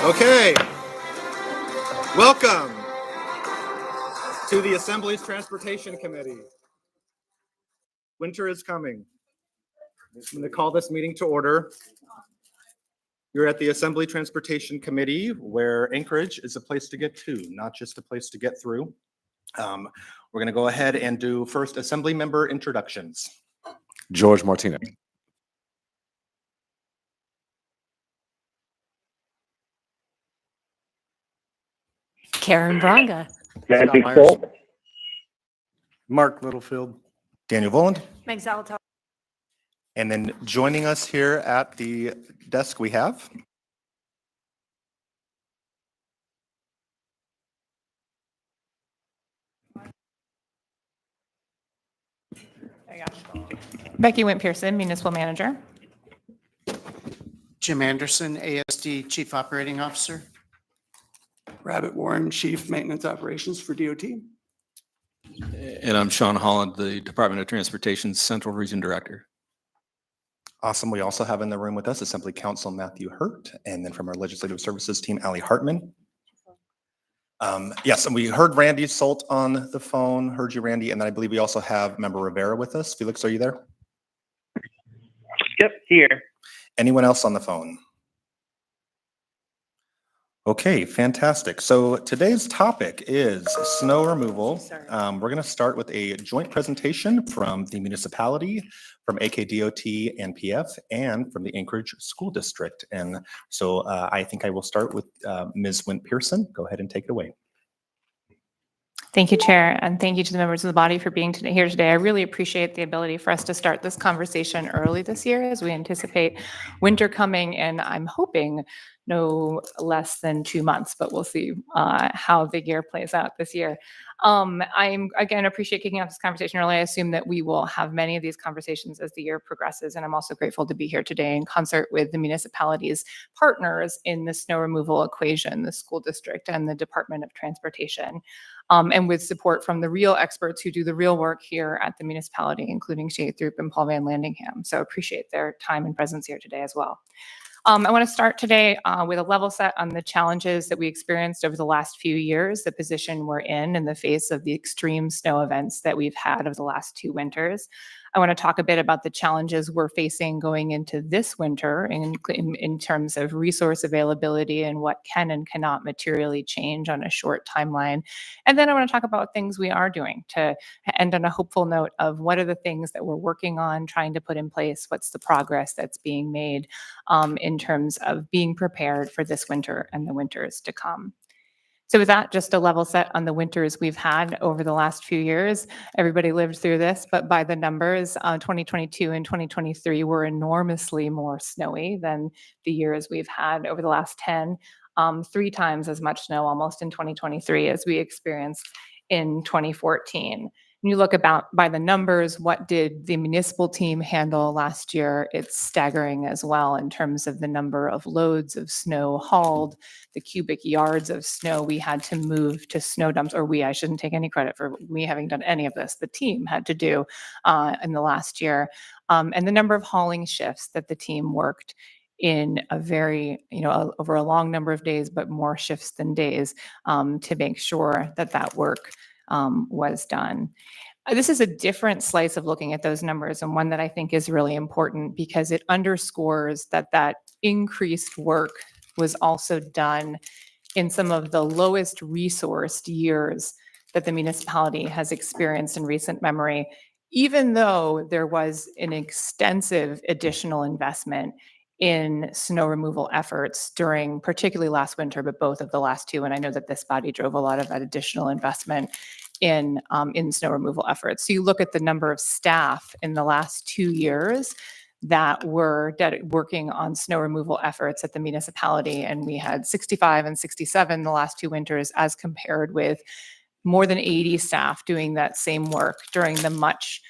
Okay, welcome to the Assembly's Transportation Committee. Winter is coming. I'm going to call this meeting to order. You're at the Assembly Transportation Committee, where Anchorage is a place to get to, not just a place to get through. We're going to go ahead and do first Assembly member introductions. George Martinez. Karen Braga. Andy Folk. Mark Littlefield. Daniel Voland. Meg Zalatar. And then joining us here at the desk we have Becky Wint-Pearson, Municipal Manager. Jim Anderson, ASD Chief Operating Officer. Rabbit Warren, Chief Maintenance Operations for DOT. And I'm Sean Holland, the Department of Transportation's Central Region Director. Awesome. We also have in the room with us Assembly Counsel Matthew Hurt, and then from our Legislative Services team, Allie Hartman. Yes, and we heard Randy Solt on the phone, heard you, Randy, and then I believe we also have Member Rivera with us. Felix, are you there? Yep, here. Anyone else on the phone? Okay, fantastic. So today's topic is snow removal. We're going to start with a joint presentation from the municipality, from AKDOT and PF, and from the Anchorage School District. And so I think I will start with Ms. Wint-Pearson. Go ahead and take it away. Thank you, Chair, and thank you to the members of the body for being here today. I really appreciate the ability for us to start this conversation early this year as we anticipate winter coming, and I'm hoping no less than 2 months, but we'll see how the year plays out this year. I'm, again, appreciate kicking off this conversation early. I assume that we will have many of these conversations as the year progresses, and I'm also grateful to be here today in concert with the municipality's partners in the snow removal equation, the school district and the Department of Transportation, and with support from the real experts who do the real work here at the municipality, including Shay Throop and Paul Van Landingham. So appreciate their time and presence here today as well. I want to start today with a level set on the challenges that we experienced over the last few years, the position we're in the face of the extreme snow events that we've had over the last 2 winters. I want to talk a bit about the challenges we're facing going into this winter in terms of resource availability and what can and cannot materially change on a short timeline. And then I want to talk about things we are doing to end on a hopeful note of what are the things that we're working on, trying to put in place, what's the progress that's being made in terms of being prepared for this winter and the winters to come. So with that, just a level set on the winters we've had over the last few years. Everybody lived through this, but by the numbers, 2022 and 2023 were enormously more snowy than the years we've had over the last 10, 3 times as much snow almost in 2023 as we experienced in 2014. When you look about by the numbers, what did the municipal team handle last year? It's staggering as well in terms of the number of loads of snow hauled, the cubic yards of snow we had to move to snow dumps, or I shouldn't take any credit for me having done any of this. The team had to do in the last year, and the number of hauling shifts that the team worked in a very, over a long number of days, but more shifts than days to make sure that that work was done. This is a different slice of looking at those numbers, and one that I think is really important because it underscores that increased work was also done in some of the lowest resourced years that the municipality has experienced in recent memory, even though there was an extensive additional investment in snow removal efforts during particularly last winter, but both of the last 2. And I know that this body drove a lot of that additional investment in snow removal efforts. So you look at the number of staff in the last 2 years that were working on snow removal efforts at the municipality, and we had 65 and 67 the last 2 winters, as compared with more than 80 staff doing that same work during the much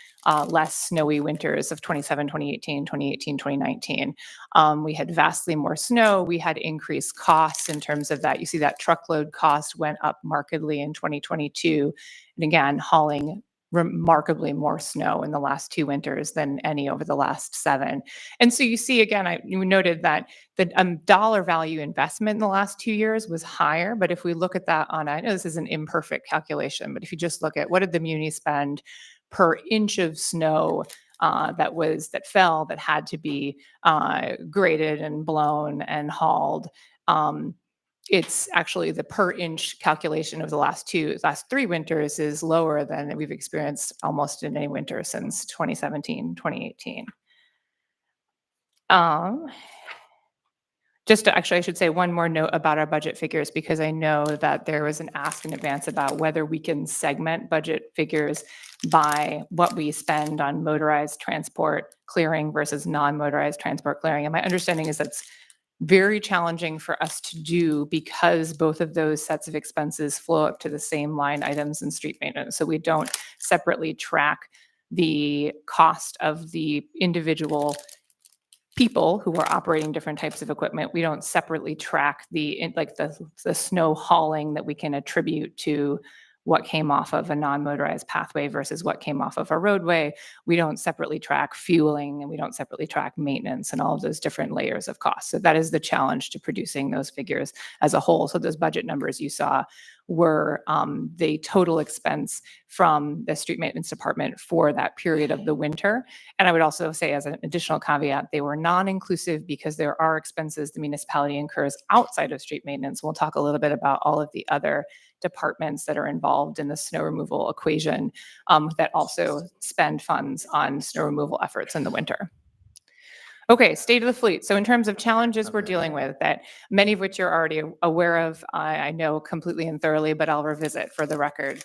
less snowy winters of 2018, 2019. We had vastly more snow. We had increased costs in terms of that. You see that truckload cost went up markedly in 2022. And again, hauling remarkably more snow in the last 2 winters than any over the last 7. And so you see, again, you noted that the dollar value investment in the last 2 years was higher. But if we look at that I know this is an imperfect calculation, but if you just look at what did the muni spend per inch of snow that fell, that had to be graded and blown and hauled. It's actually the per inch calculation of the last 3 winters is lower than we've experienced almost in any winter since 2017, 2018. Actually, I should say one more note about our budget figures, because I know that there was an ask in advance about whether we can segment budget figures by what we spend on motorized transport clearing versus non-motorized transport clearing. And my understanding is that's very challenging for us to do, because both of those sets of expenses flow up to the same line items in street maintenance. So we don't separately track the cost of the individual people who are operating different types of equipment. We don't separately track the snow hauling that we can attribute to what came off of a non-motorized pathway versus what came off of a roadway. We don't separately track fueling, and we don't separately track maintenance and all of those different layers of costs. So that is the challenge to producing those figures as a whole. So those budget numbers you saw were the total expense from the street maintenance department for that period of the winter. And I would also say, as an additional caveat, they were non-inclusive because there are expenses the municipality incurs outside of street maintenance. We'll talk a little bit about all of the other departments that are involved in the snow removal equation that also spend funds on snow removal efforts in the winter. Okay, state of the fleet. So in terms of challenges we're dealing with, that many of which you're already aware of, I know completely and thoroughly, but I'll revisit for the record.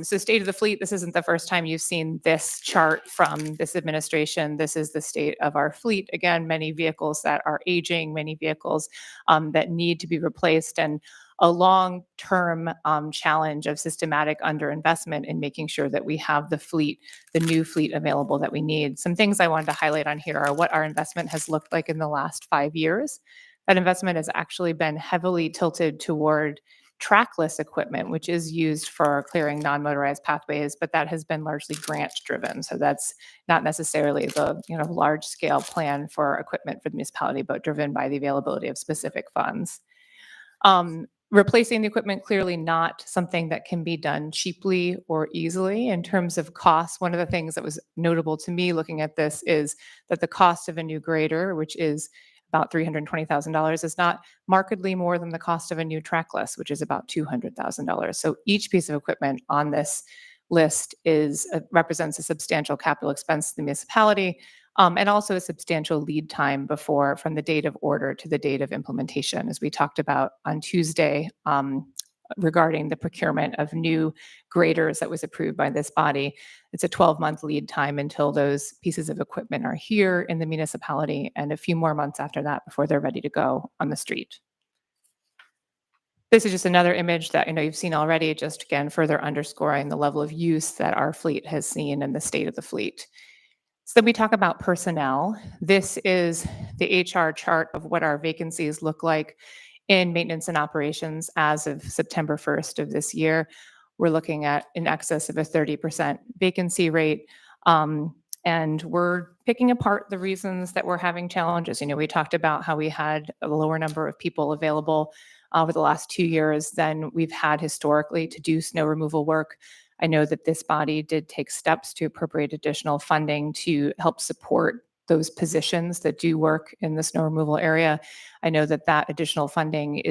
So state of the fleet, this isn't the first time you've seen this chart from this administration. This is the state of our fleet. Again, many vehicles that are aging, many vehicles that need to be replaced, and a long-term challenge of systematic underinvestment in making sure that we have the new fleet available that we need. Some things I wanted to highlight on here are what our investment has looked like in the last 5 years. That investment has actually been heavily tilted toward trackless equipment, which is used for clearing non-motorized pathways, but that has been largely grant-driven. So that's not necessarily the large-scale plan for equipment for the municipality, but driven by the availability of specific funds. Replacing the equipment, clearly not something that can be done cheaply or easily. In terms of costs, one of the things that was notable to me looking at this is that the cost of a new grader, which is about $320,000, is not markedly more than the cost of a new trackless, which is about $200,000. So each piece of equipment on this list represents a substantial capital expense to the municipality, and also a substantial lead time from the date of order to the date of implementation, as we talked about on Tuesday regarding the procurement of new graders that was approved by this body. It's a 12-month lead time until those pieces of equipment are here in the municipality, and a few more months after that before they're ready to go on the street. This is just another image that you've seen already, just again further underscoring the level of use that our fleet has seen and the state of the fleet. So then we talk about personnel. This is the HR chart of what our vacancies look like in maintenance and operations as of September 1st of this year. We're looking at in excess of a 30% vacancy rate. And we're picking apart the reasons that we're having challenges. We talked about how we had a lower number of people available over the last 2 years than we've had historically to do snow removal work. I know that this body did take steps to appropriate additional funding to help support those positions that do work in the snow removal area. I know that additional funding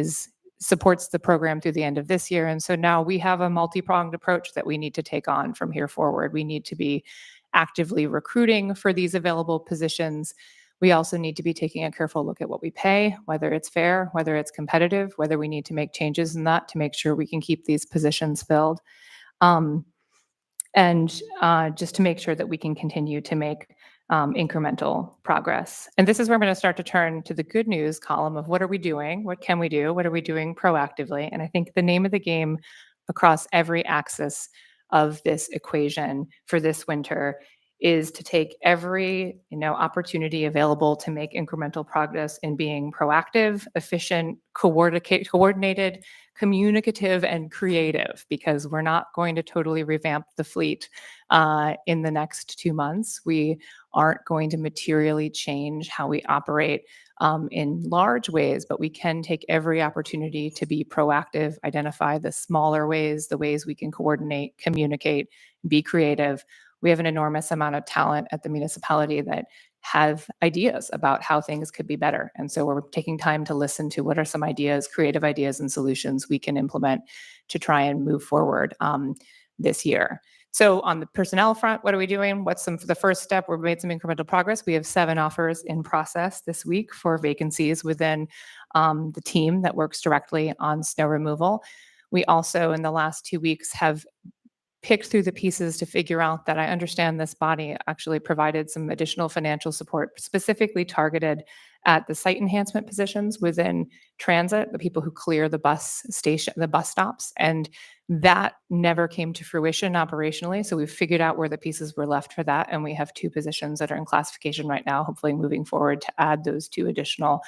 supports the program through the end of this year. And so now we have a multi-pronged approach that we need to take on from here forward. We need to be actively recruiting for these available positions. We also need to be taking a careful look at what we pay, whether it's fair, whether it's competitive, whether we need to make changes in that to make sure we can keep these positions filled. And just to make sure that we can continue to make incremental progress. And this is where I'm going to start to turn to the good news column of what are we doing? What can we do? What are we doing proactively? And I think the name of the game across every axis of this equation for this winter is to take every opportunity available to make incremental progress in being proactive, efficient, coordinated, communicative, and creative, because we're not going to totally revamp the fleet in the next 2 months. We aren't going to materially change how we operate in large ways, but we can take every opportunity to be proactive, identify the smaller ways, the ways we can coordinate, communicate, be creative. We have an enormous amount of talent at the municipality that have ideas about how things could be better. And so we're taking time to listen to what are some ideas, creative ideas and solutions we can implement to try and move forward this year. So on the personnel front, what are we doing? The first step? We've made some incremental progress. We have 7 offers in process this week for vacancies within the team that works directly on snow removal. We also, in the last 2 weeks, have picked through the pieces to figure out that I understand this body actually provided some additional financial support specifically targeted at the site enhancement positions within transit, the people who clear the bus stops. And that never came to fruition operationally. So we've figured out where the pieces were left for that. And we have 2 positions that are in classification right now, hopefully moving forward to add those 2 additional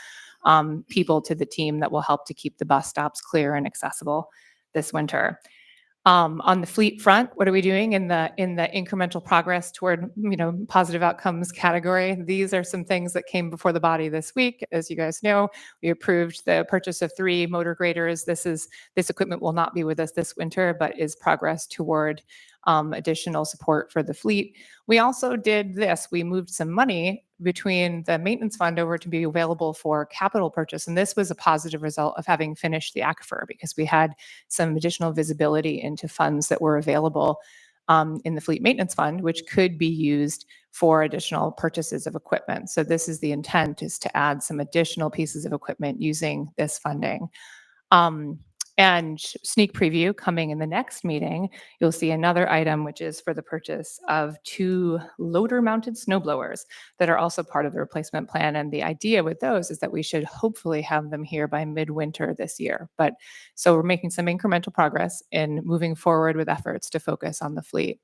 people to the team that will help to keep the bus stops clear and accessible this winter. On the fleet front, what are we doing in the incremental progress toward positive outcomes category? These are some things that came before the body this week. As you guys know, we approved the purchase of 3 motor graders. This equipment will not be with us this winter, but is progress toward additional support for the fleet. We also did this. We moved some money between the maintenance fund over to be available for capital purchase. And this was a positive result of having finished the aquifer, because we had some additional visibility into funds that were available in the fleet maintenance fund, which could be used for additional purchases of equipment. So this is the intent, is to add some additional pieces of equipment using this funding. And sneak preview, coming in the next meeting, you'll see another item, which is for the purchase of 2 loader-mounted snow blowers that are also part of the replacement plan. And the idea with those is that we should hopefully have them here by midwinter this year. So we're making some incremental progress in moving forward with efforts to focus on the fleet.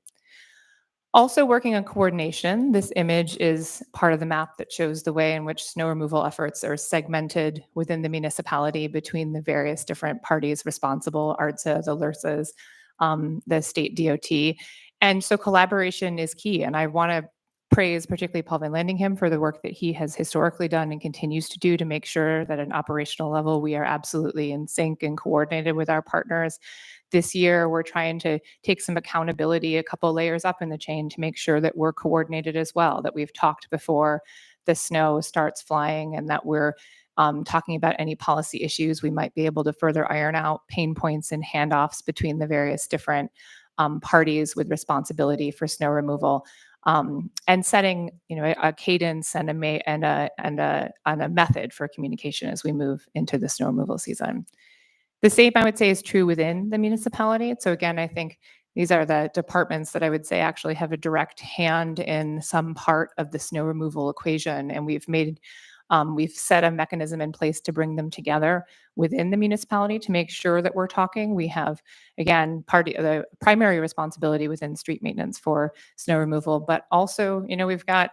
Also working on coordination. This image is part of the map that shows the way in which snow removal efforts are segmented within the municipality between the various different parties responsible, ARTSA, the LRSAs, the state DOT. And so collaboration is key. And I want to praise particularly Paul Van Landingham for the work that he has historically done and continues to do to make sure that at an operational level, we are absolutely in sync and coordinated with our partners. This year, we're trying to take some accountability a couple layers up in the chain to make sure that we're coordinated as well, that we've talked before the snow starts flying, and that we're talking about any policy issues we might be able to further iron out, pain points and handoffs between the various different parties with responsibility for snow removal, and setting a cadence and a method for communication as we move into the snow removal season. The same, I would say, is true within the municipality. So again, I think these are the departments that I would say actually have a direct hand in some part of the snow removal equation. And we've set a mechanism in place to bring them together within the municipality to make sure that we're talking. We have, again, the primary responsibility within street maintenance for snow removal, but also, we've got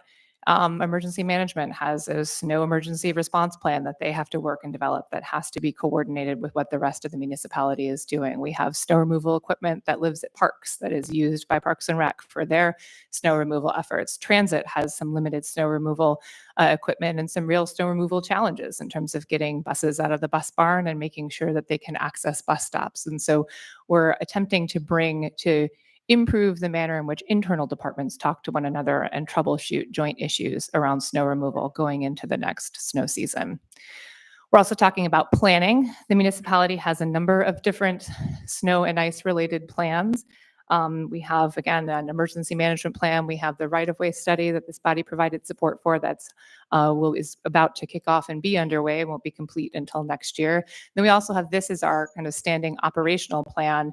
emergency management has a snow emergency response plan that they have to work and develop that has to be coordinated with what the rest of the municipality is doing. We have snow removal equipment that lives at parks that is used by Parks and Rec for their snow removal efforts. Transit has some limited snow removal equipment and some real snow removal challenges in terms of getting buses out of the bus barn and making sure that they can access bus stops. And so we're attempting to improve the manner in which internal departments talk to one another and troubleshoot joint issues around snow removal going into the next snow season. We're also talking about planning. The municipality has a number of different snow and ice related plans. We have, again, an emergency management plan. We have the right-of-way study that this body provided support for that's is about to kick off and be underway, won't be complete until next year. Then we also have, this is our kind of standing operational plan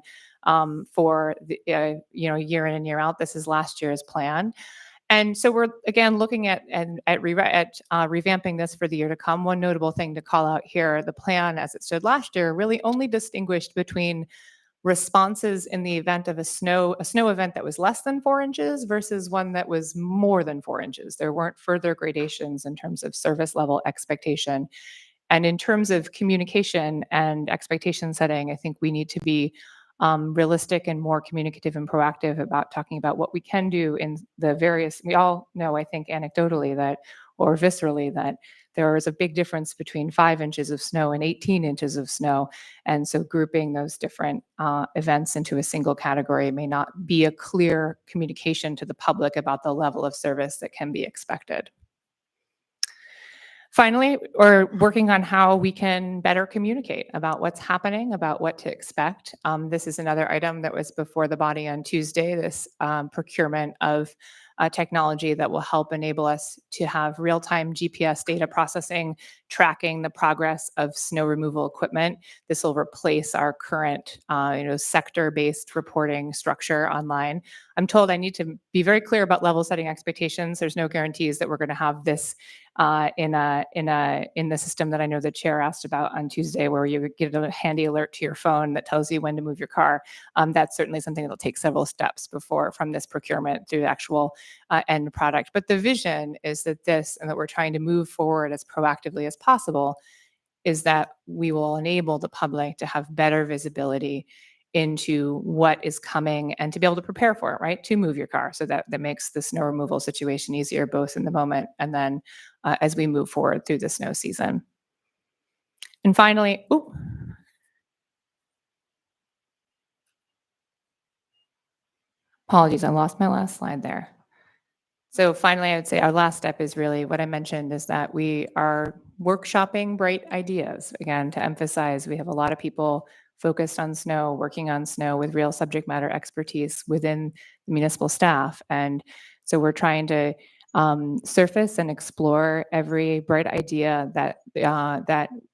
for the year in and year out. This is last year's plan. And so we're, again, looking at revamping this for the year to come. One notable thing to call out here, the plan as it stood last year really only distinguished between responses in the event of a snow event that was less than 4 inches versus one that was more than 4 inches. There weren't further gradations in terms of service level expectation. And in terms of communication and expectation setting, I think we need to be realistic and more communicative and proactive about talking about what we can do in the various, we all know, I think anecdotally that, or viscerally, that there is a big difference between 5 inches of snow and 18 inches of snow. And so grouping those different events into a single category may not be a clear communication to the public about the level of service that can be expected. Finally, we're working on how we can better communicate about what's happening, about what to expect. This is another item that was before the body on Tuesday, this procurement of technology that will help enable us to have real-time GPS data processing, tracking the progress of snow removal equipment. This will replace our current sector-based reporting structure online. I'm told I need to be very clear about level setting expectations. There's no guarantees that we're going to have this in the system that I know the chair asked about on Tuesday, where you get a handy alert to your phone that tells you when to move your car. That's certainly something that'll take several steps before from this procurement through the actual end product. But the vision is that and that we're trying to move forward as proactively as possible, is that we will enable the public to have better visibility into what is coming and to be able to prepare for it, right? To move your car. So that makes the snow removal situation easier, both in the moment and then as we move forward through the snow season. And finally, apologies, I lost my last slide there. So finally, I would say our last step is really what I mentioned, is that we are workshopping bright ideas. Again, to emphasize, we have a lot of people focused on snow, working on snow with real subject matter expertise within the municipal staff. And so we're trying to surface and explore every bright idea that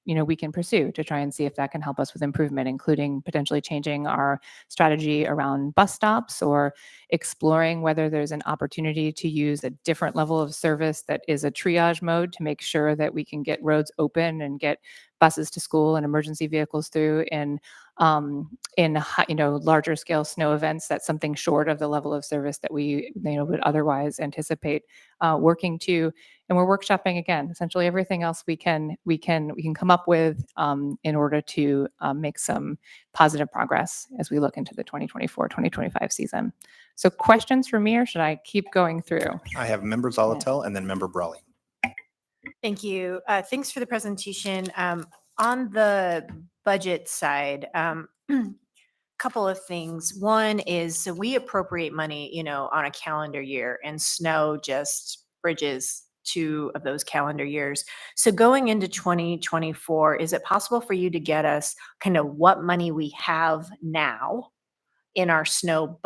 we can pursue to try and see if that can help us with improvement, including potentially changing our strategy around bus stops, or exploring whether there's an opportunity to use a different level of service that is a triage mode to make sure that we can get roads open and get buses to school and emergency vehicles through in larger scale snow events. That's something short of the level of service that we would otherwise anticipate working to. And we're workshopping, again, essentially everything else we can come up with in order to make some positive progress as we look into the 2024-2025 season. So questions for me, or should I keep going through? I have Member Zolotel and then Member Brawley. Thank you. Thanks for the presentation. On the budget side, couple of things. One is, so we appropriate money, on a calendar year, and snow just bridges 2 of those calendar years. So going into 2024, is it possible for you to get us kind of what money we have now in our snow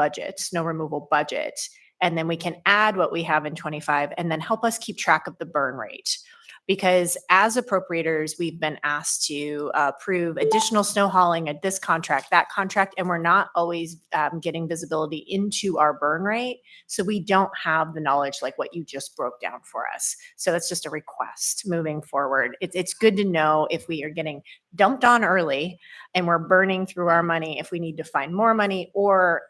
removal budget, and then we can add what we have in 25, and then help us keep track of the burn rate? Because as appropriators, we've been asked to approve additional snow hauling at this contract, that contract, and we're not always getting visibility into our burn rate. So we don't have the knowledge like what you just broke down for us. So that's just a request moving forward. It's good to know if we are getting dumped on early and we're burning through our money, if we need to find more money, or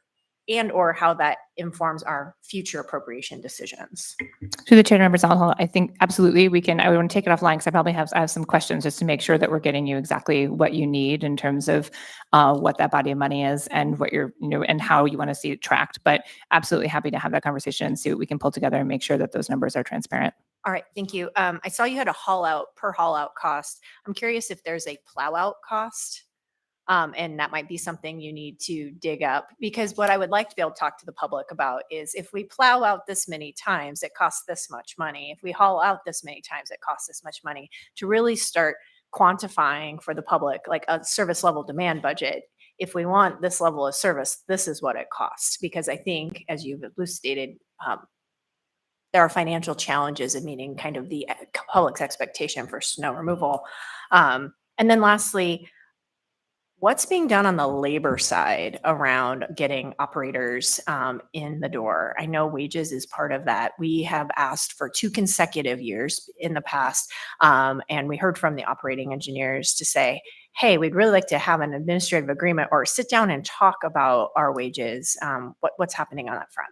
how that informs our future appropriation decisions. To the chair, members, I think absolutely we can. I want to take it offline because I have some questions just to make sure that we're getting you exactly what you need in terms of what that body of money is and what you're, and how you want to see it tracked. But absolutely happy to have that conversation and see what we can pull together and make sure that those numbers are transparent. All right, thank you. I saw you had a per haul out cost. I'm curious if there's a plow out cost. And that might be something you need to dig up, because what I would like to be able to talk to the public about is, if we plow out this many times, it costs this much money. If we haul out this many times, it costs this much money, to really start quantifying for the public, like a service level demand budget. If we want this level of service, this is what it costs. Because I think, as you've elucidated, there are financial challenges in meeting kind of the public's expectation for snow removal. And then lastly, What's being done on the labor side around getting operators in the door? I know wages is part of that. We have asked for 2 consecutive years in the past, and we heard from the operating engineers to say, hey, we'd really like to have an administrative agreement or sit down and talk about our wages. What's happening on that front?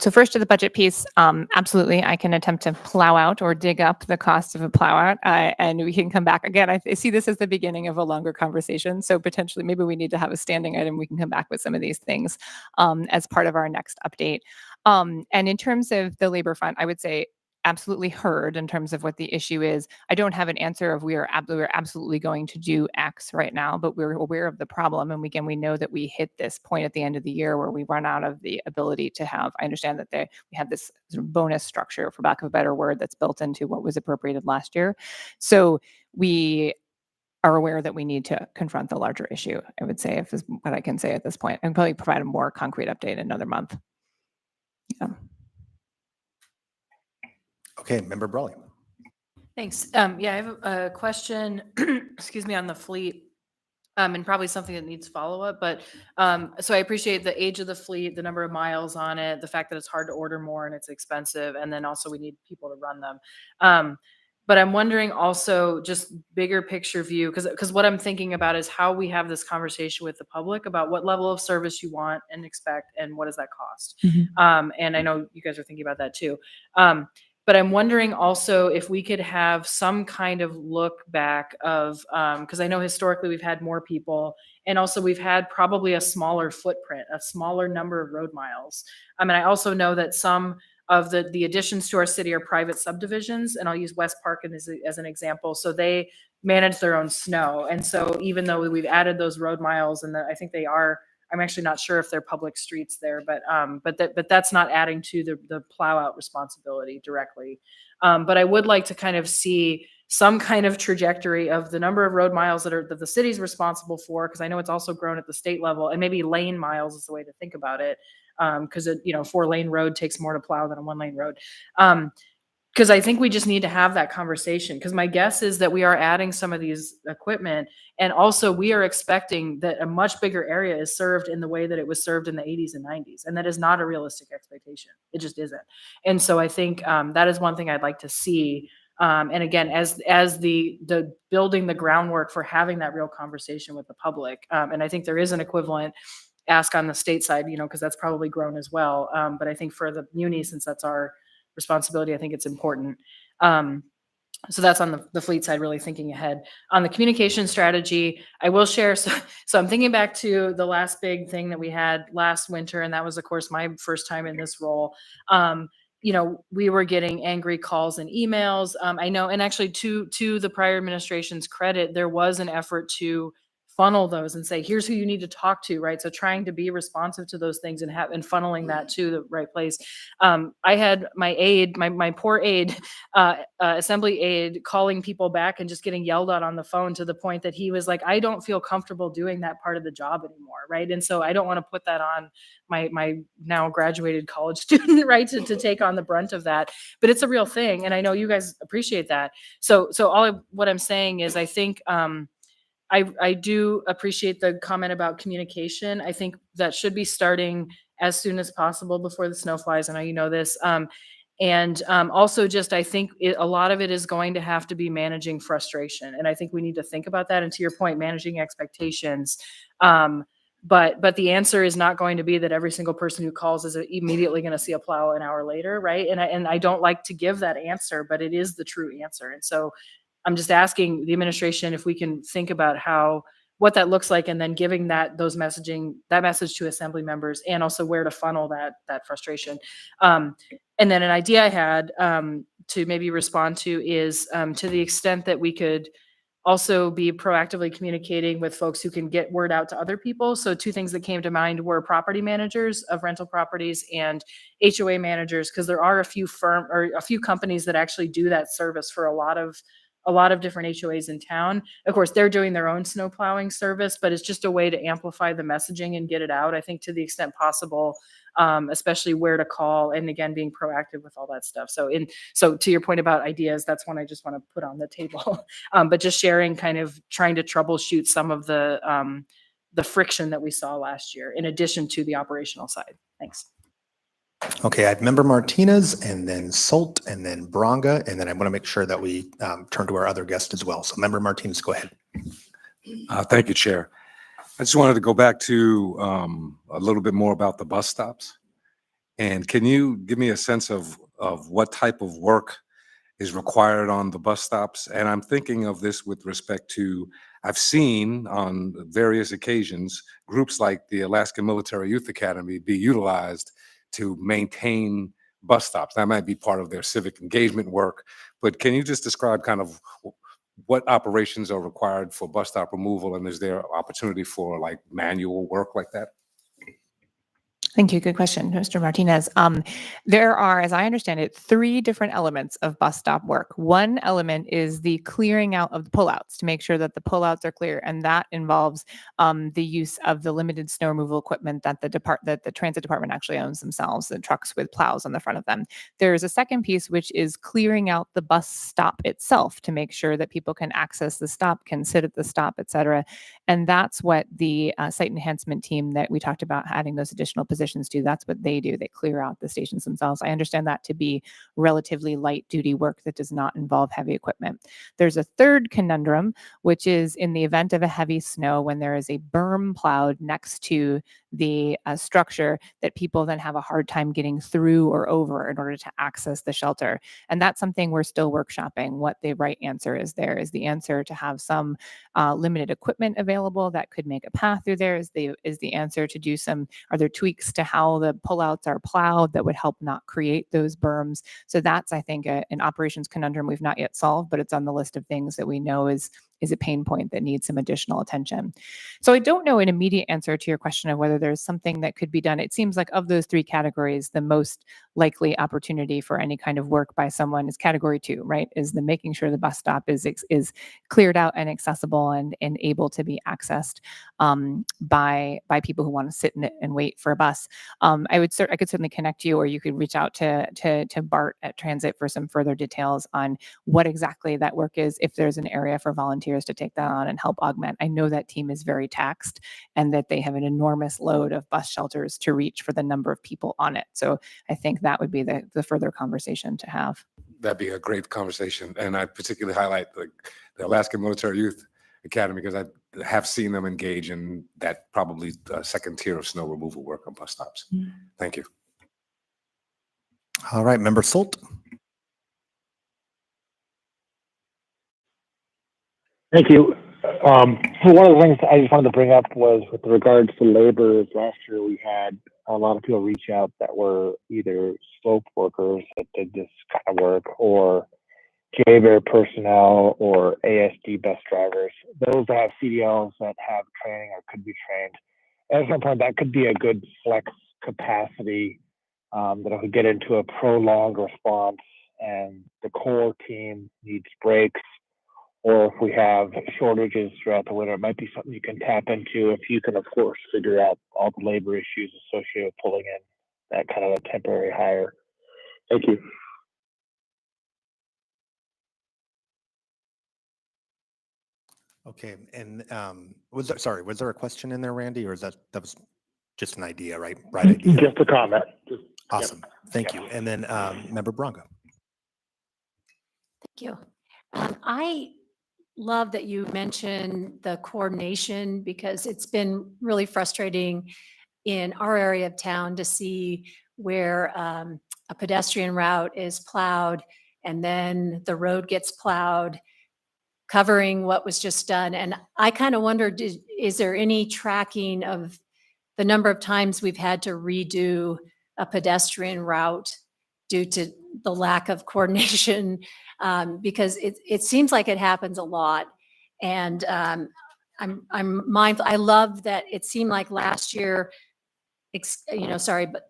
So first to the budget piece, absolutely, I can attempt to plow out or dig up the cost of a plow out, and we can come back. Again, I see this as the beginning of a longer conversation, so potentially maybe we need to have a standing item. We can come back with some of these things as part of our next update. And in terms of the labor front, I would say absolutely heard in terms of what the issue is. I don't have an answer of we're absolutely going to do X right now, but we're aware of the problem. And again, we know that we hit this point at the end of the year where we run out of the ability to have, I understand that we have this sort of bonus structure, for lack of a better word, that's built into what was appropriated last year. So we are aware that we need to confront the larger issue, I would say, if is what I can say at this point. And probably provide a more concrete update in another month. Yeah. Okay, Member Brawley. Thanks. Yeah, I have a question, excuse me, on the fleet, and probably something that needs follow-up, but, so I appreciate the age of the fleet, the number of miles on it, the fact that it's hard to order more and it's expensive, and then also we need people to run them. But I'm wondering also just bigger picture view, because what I'm thinking about is how we have this conversation with the public about what level of service you want and expect, and what does that cost? And I know you guys are thinking about that too. But I'm wondering also if we could have some kind of look back of, because I know historically we've had more people, and also we've had probably a smaller footprint, a smaller number of road miles. I mean, I also know that some of the additions to our city are private subdivisions, and I'll use West Park as an example. So they manage their own snow. And so even though we've added those road miles, and I think they are, I'm actually not sure if they're public streets there, but that's not adding to the plow out responsibility directly. But I would like to kind of see some kind of trajectory of the number of road miles that the city's responsible for, because I know it's also grown at the state level, and maybe lane miles is the way to think about it. Because 4-lane road takes more to plow than a 1-lane road. Because I think we just need to have that conversation, because my guess is that we are adding some of these equipment, and also we are expecting that a much bigger area is served in the way that it was served in the 80s and 90s. And that is not a realistic expectation. It just isn't. And so I think that is one thing I'd like to see. And again, as the building the groundwork for having that real conversation with the public. And I think there is an equivalent ask on the state side, because that's probably grown as well. But I think for the muni, since that's our responsibility, I think it's important. So that's on the fleet side, really thinking ahead. On the communication strategy, I will share. So I'm thinking back to the last big thing that we had last winter, and that was, of course, my first time in this role. We were getting angry calls and emails. I know, and actually to the prior administration's credit, there was an effort to funnel those and say, here's who you need to talk to, right? So trying to be responsive to those things and funneling that to the right place. I had my aide, my poor aide, assembly aide, calling people back and just getting yelled at on the phone to the point that he was like, I don't feel comfortable doing that part of the job anymore, right? And so I don't want to put that on my now graduated college student, right, to take on the brunt of that. But it's a real thing, and I know you guys appreciate that. So what I'm saying is, I think I do appreciate the comment about communication. I think that should be starting as soon as possible before the snow flies. I know you know this. And also just, I think a lot of it is going to have to be managing frustration. And I think we need to think about that. And to your point, managing expectations. But the answer is not going to be that every single person who calls is immediately going to see a plow an hour later, right? And I don't like to give that answer, but it is the true answer. And so I'm just asking the administration if we can think about what that looks like, and then giving that message to assembly members, and also where to funnel that frustration. And then an idea I had to maybe respond to is to the extent that we could also be proactively communicating with folks who can get word out to other people. So 2 things that came to mind were property managers of rental properties and HOA managers, because there are a few companies that actually do that service for a lot of a lot of different HOAs in town. Of course, they're doing their own snow plowing service, but it's just a way to amplify the messaging and get it out, I think, to the extent possible, especially where to call, and again, being proactive with all that stuff. So to your point about ideas, that's one I just want to put on the table. But just sharing, kind of trying to troubleshoot some of the friction that we saw last year, in addition to the operational side. Thanks. Okay, I have Member Martinez and then Salt and then Bronga, and then I want to make sure that we turn to our other guest as well. So Member Martinez, go ahead. Thank you, Chair. I just wanted to go back to a little bit more about the bus stops. And can you give me a sense of what type of work is required on the bus stops? And I'm thinking of this with respect to, I've seen on various occasions, groups like the Alaska Military Youth Academy be utilized to maintain bus stops. That might be part of their civic engagement work, but can you just describe kind of what operations are required for bus stop removal, and is there opportunity for like manual work like that? Thank you. Good question, Mr. Martinez. There are, as I understand it, 3 different elements of bus stop work. One element is the clearing out of the pullouts to make sure that the pullouts are clear, and that involves the use of the limited snow removal equipment that the transit department actually owns themselves, the trucks with plows on the front of them. There's a second piece, which is clearing out the bus stop itself to make sure that people can access the stop, can sit at the stop, et cetera. And that's what the site enhancement team that we talked about adding those additional positions do, that's what they do. They clear out the stations themselves. I understand that to be relatively light duty work that does not involve heavy equipment. There's a third conundrum, which is in the event of a heavy snow, when there is a berm plowed next to the structure, that people then have a hard time getting through or over in order to access the shelter. And that's something we're still workshopping. What the right answer is there. Is the answer to have some limited equipment available that could make a path through there? Is the answer to do some, are there tweaks to how the pullouts are plowed that would help not create those berms? So that's, I think, an operations conundrum we've not yet solved, but it's on the list of things that we know is a pain point that needs some additional attention. So I don't know an immediate answer to your question of whether there's something that could be done. It seems like of those 3 categories, the most likely opportunity for any kind of work by someone is category 2, right? Is the making sure the bus stop is cleared out and accessible and able to be accessed by people who want to sit in it and wait for a bus. I could certainly connect you, or you could reach out to Bart at Transit for some further details on what exactly that work is, if there's an area for volunteers to take that on and help augment. I know that team is very taxed and that they have an enormous load of bus shelters to reach for the number of people on it. So I think that would be the further conversation to have. That'd be a great conversation. And I particularly highlight the Alaska Military Youth Academy because I have seen them engage in that probably second tier of snow removal work on bus stops. Thank you. All right, Member Salt. Thank you. So one of the things I just wanted to bring up was with regards to labor. Last year we had a lot of people reach out that were either slope workers that did this kind of work, or JBER personnel, or ASD bus drivers. Those that have CDLs that have training or could be trained. At some point, that could be a good flex capacity that could get into a prolonged response, and the core team needs breaks. Or if we have shortages throughout the winter, it might be something you can tap into if you can, of course, figure out all the labor issues associated with pulling in that kind of a temporary hire. Thank you. Okay, and was there a question in there, Randy, or is that was just an idea, right? Bright idea. Just a comment. Awesome. Thank you. And then Member Bronga. Thank you. I love that you mentioned the coordination, because it's been really frustrating in our area of town to see where a pedestrian route is plowed and then the road gets plowed, covering what was just done. And I kind of wondered, is there any tracking of the number of times we've had to redo a pedestrian route due to the lack of coordination? Because it seems like it happens a lot. And I'm mindful. I love that it seemed like last year, the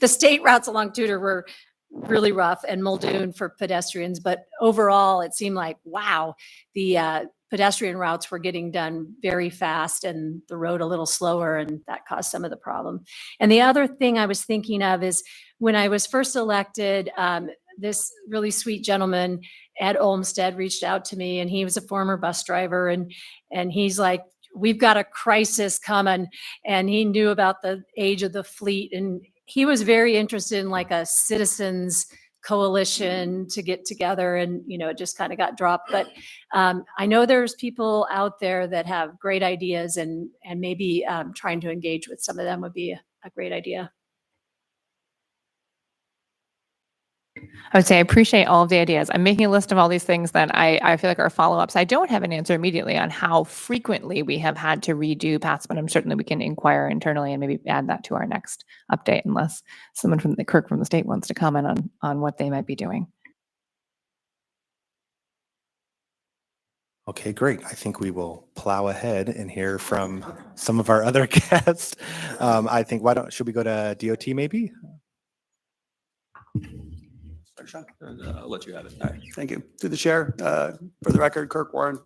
state routes along Tudor were really rough, and Muldoon for pedestrians. But overall, it seemed like, wow, the pedestrian routes were getting done very fast and the road a little slower, and that caused some of the problem. And the other thing I was thinking of is when I was first elected, this really sweet gentleman, Ed Olmsted, reached out to me, and he was a former bus driver, and he's like, we've got a crisis coming, and he knew about the age of the fleet, and he was very interested in like a citizens coalition to get together, and it just kind of got dropped. But I know there's people out there that have great ideas, and maybe trying to engage with some of them would be a great idea. I would say I appreciate all of the ideas. I'm making a list of all these things that I feel like are follow-ups. I don't have an answer immediately on how frequently we have had to redo paths, but I'm certainly we can inquire internally and maybe add that to our next update, unless someone from Kirk from the state wants to comment on what they might be doing. Okay, great. I think we will plow ahead and hear from some of our other guests. I think should we go to DOT maybe? Sean. I'll let you have it. All right, thank you. Through the chair, for the record, Kirk Warren,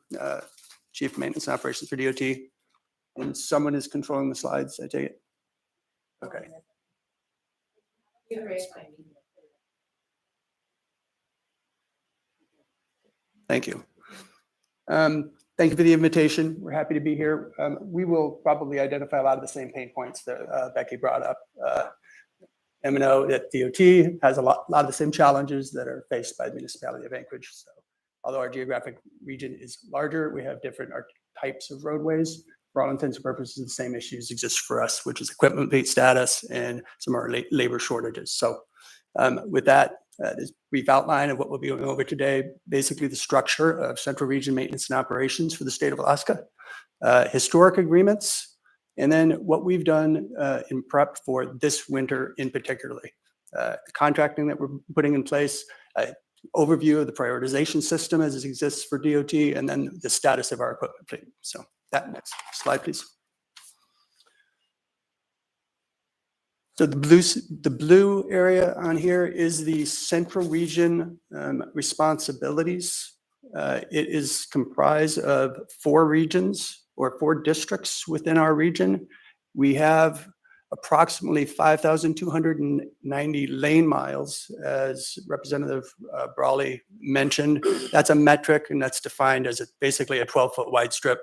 Chief of Maintenance and Operations for DOT. And someone is controlling the slides, I take it? Okay. Thank you. Thank you for the invitation. We're happy to be here. We will probably identify a lot of the same pain points that Becky brought up. M&O at DOT has a lot of the same challenges that are faced by the municipality of Anchorage. So although our geographic region is larger, we have different types of roadways. For all intents and purposes, the same issues exist for us, which is equipment fleet status and some of our labor shortages. So with that, this brief outline of what we'll be going over today, basically the structure of Central Region Maintenance and Operations for the state of Alaska, historic agreements, and then what we've done in prep for this winter in particularly. The contracting that we're putting in place, overview of the prioritization system as it exists for DOT, and then the status of our equipment fleet. So that next slide, please. So the blue area on here is the Central Region responsibilities. It is comprised of 4 regions or 4 districts within our region. We have approximately 5,290 lane miles, as Representative Brawley mentioned. That's a metric, and that's defined as basically a 12-foot wide strip.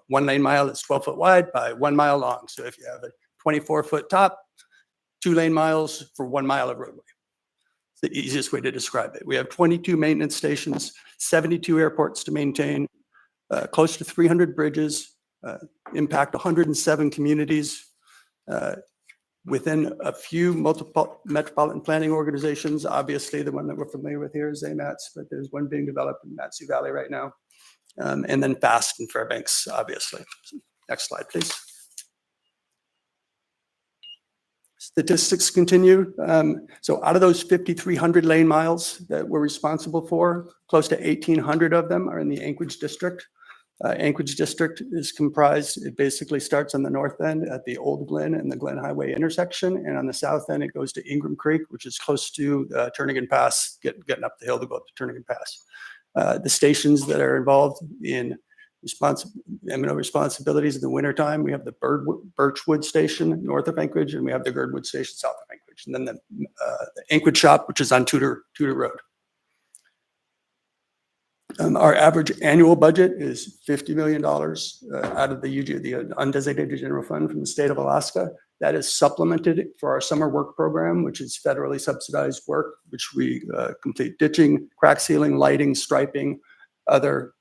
1 lane mile is 12 foot wide by 1 mile long. So if you have a 24-foot top, 2 lane miles for 1 mile of roadway. It's the easiest way to describe it. We have 22 maintenance stations, 72 airports to maintain, close to 300 bridges, impact 107 communities. Within a few multiple metropolitan planning organizations, obviously the one that we're familiar with here is AMATS, but there's one being developed in Mat-Su Valley right now. And then FAST and Fairbanks, obviously. Next slide, please. Statistics continue. So out of those 5,300 lane miles that we're responsible for, close to 1,800 of them are in the Anchorage District. Anchorage District is comprised, it basically starts on the north end at the Old Glen and the Glen Highway intersection. And on the south end, it goes to Ingram Creek, which is close to Turnagain Pass, getting up the hill to go up to Turnagain Pass. The stations that are involved in M&O responsibilities in the wintertime, we have the Birchwood Station north of Anchorage, and we have the Girdwood Station south of Anchorage. And then the Anchorage Shop, which is on Tudor Road. Our average annual budget is $50 million out of the undesignated general fund from the state of Alaska. That is supplemented for our summer work program, which is federally subsidized work, which we complete ditching, crack sealing, lighting, striping, other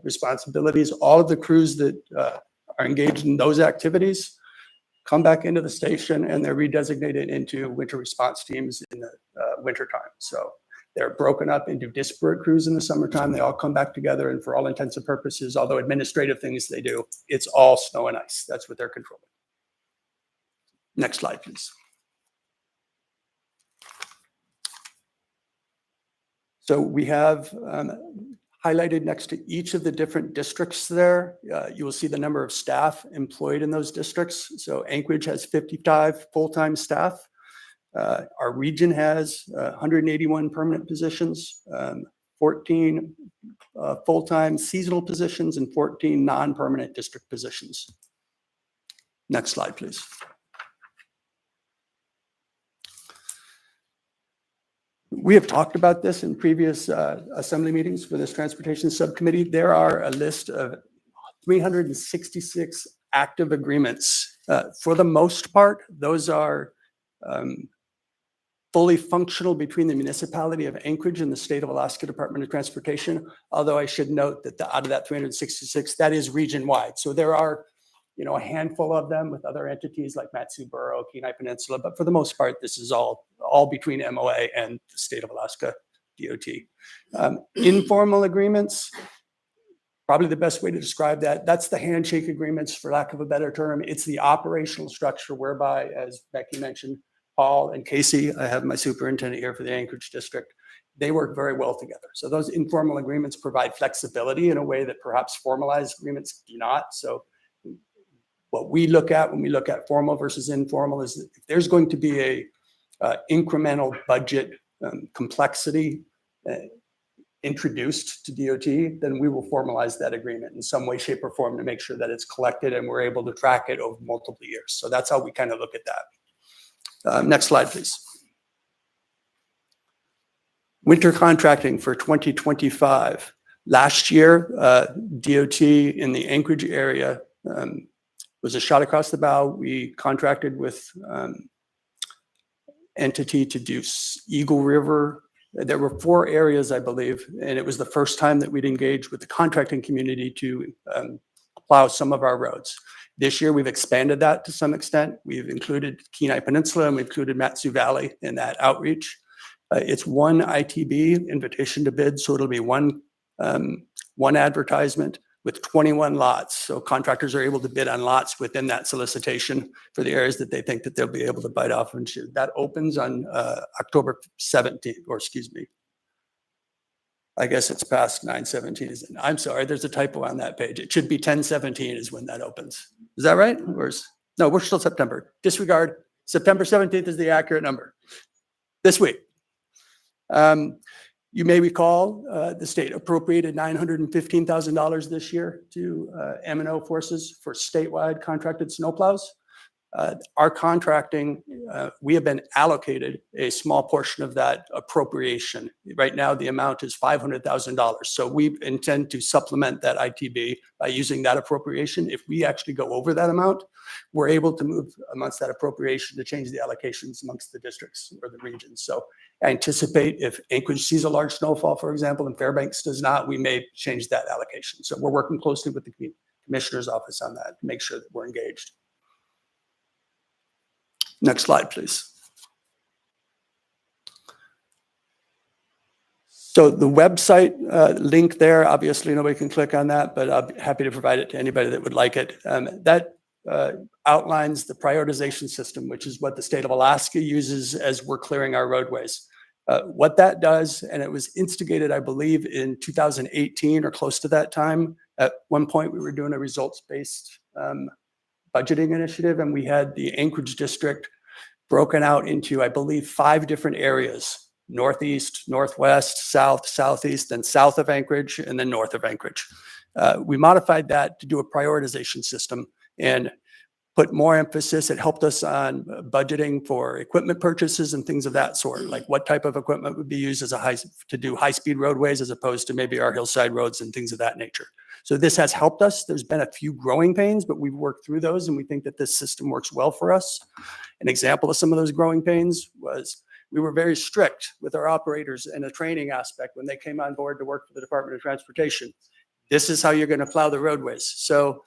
responsibilities. All of the crews that are engaged in those activities come back into the station, and they're redesignated into winter response teams in the winter time. So they're broken up into disparate crews in the summertime. They all come back together, and for all intents and purposes, although administrative things they do, it's all snow and ice. That's what they're controlling. Next slide, please. So we have highlighted next to each of the different districts there. You will see the number of staff employed in those districts. So Anchorage has 55 full-time staff. Our region has 181 permanent positions, 14 full-time seasonal positions, and 14 non-permanent district positions. Next slide, please. We have talked about this in previous assembly meetings for this transportation subcommittee. There are a list of 366 active agreements. For the most part, those are fully functional between the municipality of Anchorage and the state of Alaska Department of Transportation. Although I should note that out of that 366, that is region-wide. So there are, a handful of them with other entities like Matsu Borough, Kenai Peninsula, but for the most part, this is all between MOA and the state of Alaska DOT. Informal agreements, probably the best way to describe that, that's the handshake agreements, for lack of a better term. It's the operational structure whereby, as Becky mentioned, Paul and Casey, I have my superintendent here for the Anchorage district, they work very well together. So those informal agreements provide flexibility in a way that perhaps formalized agreements do not. So what we look at when we look at formal versus informal is that if there's going to be a incremental budget complexity introduced to DOT, then we will formalize that agreement in some way, shape, or form to make sure that it's collected and we're able to track it over multiple years. So that's how we kind of look at that. Next slide, please. Winter contracting for 2025. Last year, DOT in the Anchorage area was a shot across the bow. We contracted with entity to do Eagle River. There were 4 areas, I believe, and it was the first time that we'd engaged with the contracting community to plow some of our roads. This year, we've expanded that to some extent. We've included Kenai Peninsula and we've included Matsu Valley in that outreach. It's one ITB, invitation to bid, so it'll be one advertisement with 21 lots. So contractors are able to bid on lots within that solicitation for the areas that they think that they'll be able to bite off and shoot. That opens on October 17th, or excuse me. I guess it's past 9/17. I'm sorry, there's a typo on that page. It should be 10/17 is when that opens. Is that right? No, we're still September. Disregard. September 17th is the accurate number. This week. You may recall the state appropriated $915,000 this year to M&O Forces for statewide contracted snowplows. Our contracting, we have been allocated a small portion of that appropriation. Right now, the amount is $500,000. So we intend to supplement that ITB by using that appropriation. If we actually go over that amount, we're able to move amongst that appropriation to change the allocations amongst the districts or the regions. So I anticipate if Anchorage sees a large snowfall, for example, and Fairbanks does not, we may change that allocation. So we're working closely with the commissioner's office on that to make sure that we're engaged. Next slide, please. So the website link there, obviously nobody can click on that, but I'll be happy to provide it to anybody that would like it. That outlines the prioritization system, which is what the state of Alaska uses as we're clearing our roadways. What that does, and it was instigated, I believe, in 2018 or close to that time. At one point, we were doing a results-based budgeting initiative, and we had the Anchorage district broken out into, I believe, 5 different areas: northeast, northwest, south, southeast, and south of Anchorage, and then north of Anchorage. We modified that to do a prioritization system and put more emphasis. It helped us on budgeting for equipment purchases and things of that sort, like what type of equipment would be used as to do high-speed roadways as opposed to maybe our hillside roads and things of that nature. So this has helped us. There's been a few growing pains, but we've worked through those, and we think that this system works well for us. An example of some of those growing pains was we were very strict with our operators in a training aspect when they came on board to work for the Department of Transportation. This is how you're going to plow the roadways. So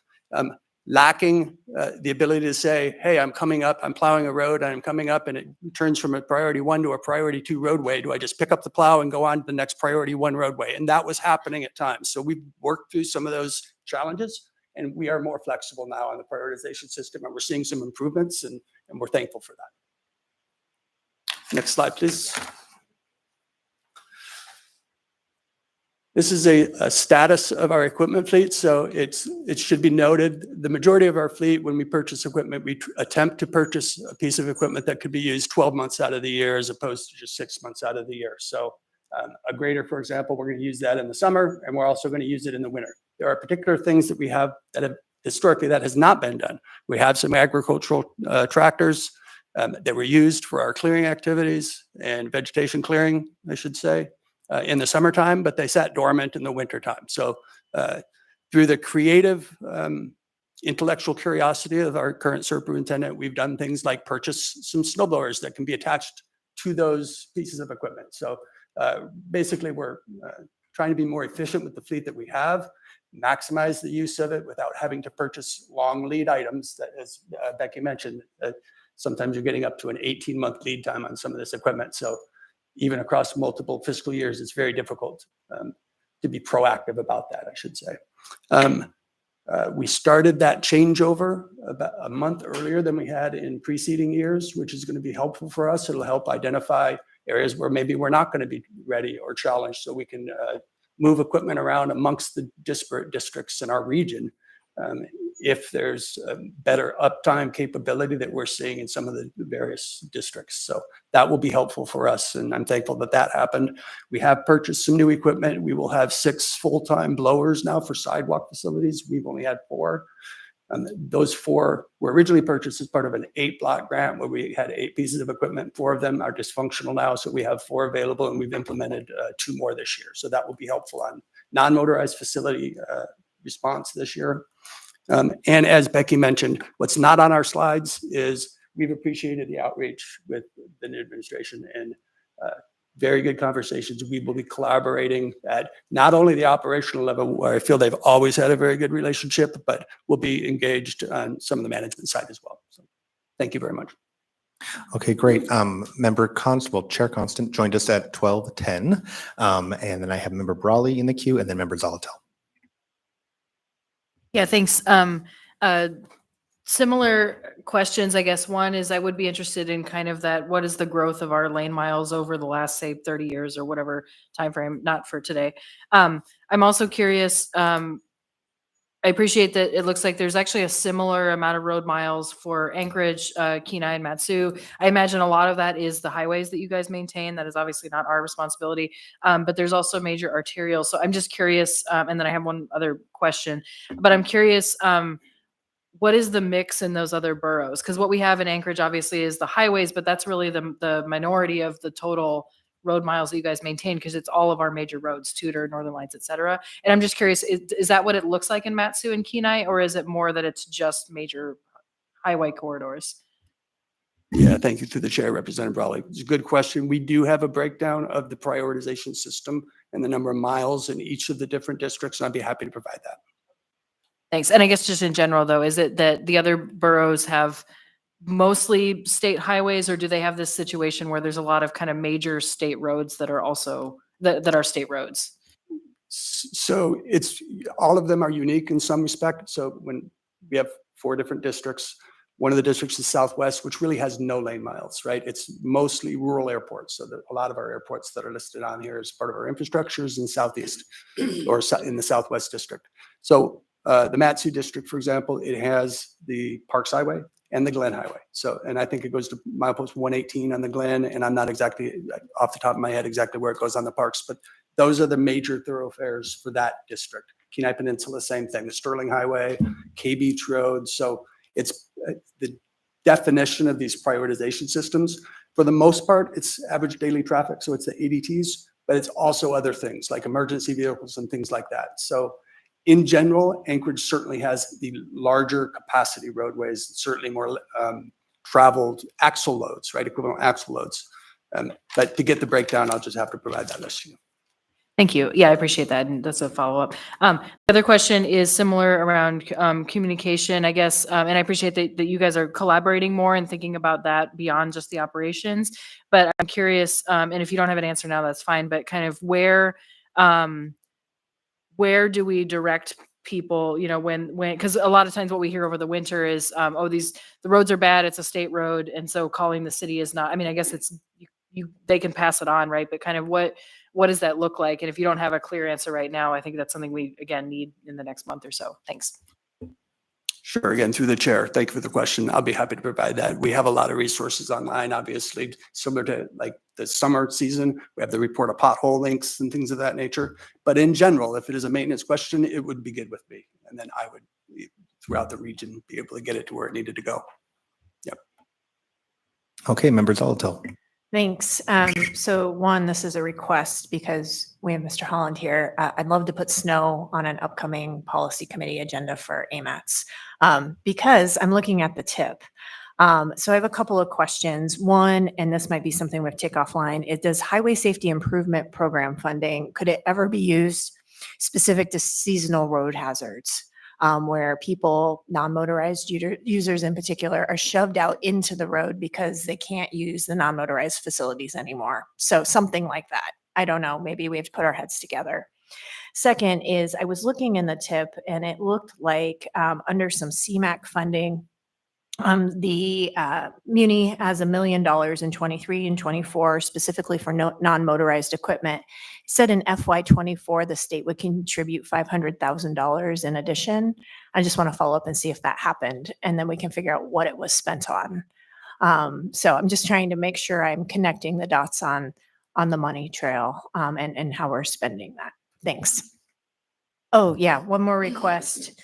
lacking the ability to say, hey, I'm coming up, I'm plowing a road, I'm coming up, and it turns from a priority 1 to a priority 2 roadway. Do I just pick up the plow and go on to the next priority 1 roadway? And that was happening at times. So we've worked through some of those challenges, and we are more flexible now on the prioritization system, and we're seeing some improvements, and we're thankful for that. Next slide, please. This is a status of our equipment fleet, so it should be noted, the majority of our fleet, when we purchase equipment, we attempt to purchase a piece of equipment that could be used 12 months out of the year as opposed to just 6 months out of the year. So a grader, for example, we're going to use that in the summer, and we're also going to use it in the winter. There are particular things that we have that have historically that has not been done. We have some agricultural tractors that were used for our clearing activities and vegetation clearing, I should say, in the summertime, but they sat dormant in the wintertime. So through the creative intellectual curiosity of our current superintendent, we've done things like purchase some snow blowers that can be attached to those pieces of equipment. So basically, we're trying to be more efficient with the fleet that we have, maximize the use of it without having to purchase long lead items that, as Becky mentioned, sometimes you're getting up to an 18-month lead time on some of this equipment. So even across multiple fiscal years, it's very difficult to be proactive about that, I should say. We started that changeover about a month earlier than we had in preceding years, which is going to be helpful for us. It'll help identify areas where maybe we're not going to be ready or challenged, so we can move equipment around amongst the disparate districts in our region if there's a better uptime capability that we're seeing in some of the various districts. So that will be helpful for us, and I'm thankful that that happened. We have purchased some new equipment. We will have 6 full-time blowers now for sidewalk facilities. We've only had 4. Those 4 were originally purchased as part of an 8-block grant where we had 8 pieces of equipment. 4 of them are dysfunctional now, so we have 4 available, and we've implemented 2 more this year. So that will be helpful on non-motorized facility response this year. And as Becky mentioned, what's not on our slides is we've appreciated the outreach with the new administration and very good conversations. We will be collaborating at not only the operational level, where I feel they've always had a very good relationship, but we'll be engaged on some of the management side as well. So thank you very much. Okay, great. Member Constable, Chair Constant joined us at 12:10. And then I have Member Brawley in the queue and then Member Zolotel. Yeah, thanks. Similar questions, I guess. One is I would be interested in kind of that, what is the growth of our lane miles over the last, say, 30 years or whatever timeframe, not for today. I'm also curious, I appreciate that it looks like there's actually a similar amount of road miles for Anchorage, Kenai, and Matsu. I imagine a lot of that is the highways that you guys maintain. That is obviously not our responsibility, but there's also major arterials. So I'm just curious, and then I have one other question, but I'm curious, what is the mix in those other boroughs? Because what we have in Anchorage obviously is the highways, but that's really the minority of the total road miles that you guys maintain, because it's all of our major roads, Tudor, Northern Lights, et cetera. And I'm just curious, is that what it looks like in Matsu and Kenai, or is it more that it's just major highway corridors? Yeah, thank you through the chair, Representative Brawley. It's a good question. We do have a breakdown of the prioritization system and the number of miles in each of the different districts, and I'd be happy to provide that. Thanks. And I guess just in general, though, is it that the other boroughs have mostly state highways, or do they have this situation where there's a lot of kind of major state roads that are also that are state roads? So it's all of them are unique in some respect. So when we have 4 different districts, one of the districts is Southwest, which really has no lane miles, right? It's mostly rural airports. So a lot of our airports that are listed on here as part of our infrastructures in Southeast or in the Southwest district. So the Matsu district, for example, it has the Parks Highway and the Glen Highway. So, and I think it goes to milepost 118 on the Glen, and I'm not exactly off the top of my head exactly where it goes on the Parks, but those are the major thoroughfares for that district. Kenai Peninsula, same thing, the Sterling Highway, K Beach Road. So it's the definition of these prioritization systems. For the most part, it's average daily traffic, so it's the ADTs, but it's also other things like emergency vehicles and things like that. So in general, Anchorage certainly has the larger capacity roadways, certainly more traveled axle loads, right? Equivalent axle loads. But to get the breakdown, I'll just have to provide that list to you. Thank you. Yeah, I appreciate that. And that's a follow-up. The other question is similar around communication, I guess. And I appreciate that you guys are collaborating more and thinking about that beyond just the operations. But I'm curious, and if you don't have an answer now, that's fine, but kind of where do we direct people, you know, when, because a lot of times what we hear over the winter is, the roads are bad, it's a state road. And so calling the city is not, I mean, I guess it's, they can pass it on, right? But kind of what does that look like? And if you don't have a clear answer right now, I think that's something we, again, need in the next month or so. Thanks. Sure. Again, through the chair, thank you for the question. I'll be happy to provide that. We have a lot of resources online, obviously, similar to like the summer season. We have the report of pothole links and things of that nature. But in general, if it is a maintenance question, it would begin with me. And then I would, throughout the region, be able to get it to where it needed to go. Yep. Okay, Member Zolotel. Thanks. So one, this is a request because we have Mr. Holland here. I'd love to put snow on an upcoming policy committee agenda for AMATs because I'm looking at the tip. So I have a couple of questions. One, and this might be something we'll take offline, it does highway safety improvement program funding, could it ever be used specific to seasonal road hazards? Where people, non-motorized users in particular, are shoved out into the road because they can't use the non-motorized facilities anymore. So something like that. I don't know, maybe we have to put our heads together. Second is I was looking in the tip and it looked like under some CMAQ funding, the Muni has $1 million in 23 and 24 specifically for non-motorized equipment. It said in FY24 the state would contribute $500,000 in addition. I just want to follow up and see if that happened, and then we can figure out what it was spent on. So I'm just trying to make sure I'm connecting the dots on the money trail and how we're spending that. Thanks. Oh yeah, one more request.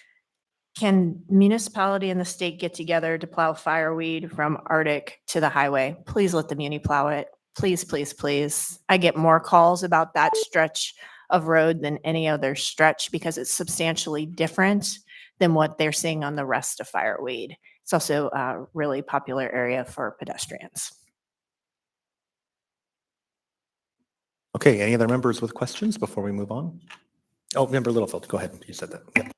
Can municipality and the state get together to plow fireweed from Arctic to the highway? Please let the muni plow it. Please, please, please. I get more calls about that stretch of road than any other stretch because it's substantially different than what they're seeing on the rest of fireweed. It's also a really popular area for pedestrians. Okay, any other members with questions before we move on? Oh, Member Littlefield, go ahead. You said that. Yep.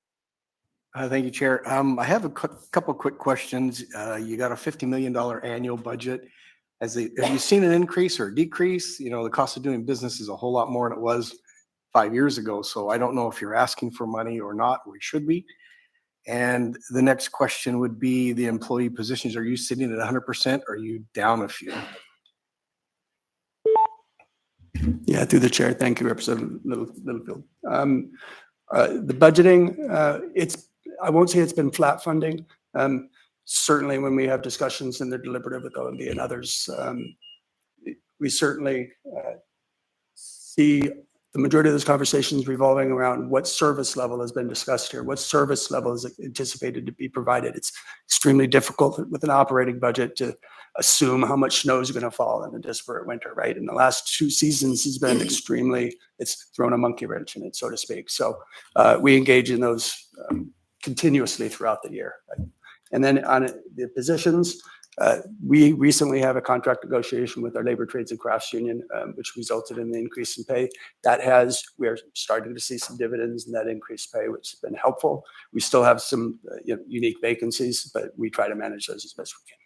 Thank you, Chair. I have a couple quick questions. You got a $50 million annual budget. Have you seen an increase or a decrease? You know, the cost of doing business is a whole lot more than it was 5 years ago. So I don't know if you're asking for money or not, or you should be. And the next question would be the employee positions. Are you sitting at 100%? Or are you down a few? Yeah, through the chair. Thank you, Representative Littlefield. The budgeting, I won't say it's been flat funding. Certainly when we have discussions in the deliberative with OMB and others, we certainly see the majority of those conversations revolving around what service level has been discussed here, what service level is anticipated to be provided. It's extremely difficult with an operating budget to assume how much snow is going to fall in a disparate winter, right? And the last 2 seasons has been it's thrown a monkey wrench in it, so to speak. So we engage in those continuously throughout the year. Right? And then on the positions, we recently have a contract negotiation with our labor trades and crafts union, which resulted in the increase in pay. We are starting to see some dividends in that increased pay, which has been helpful. We still have some unique vacancies, but we try to manage those as best we can.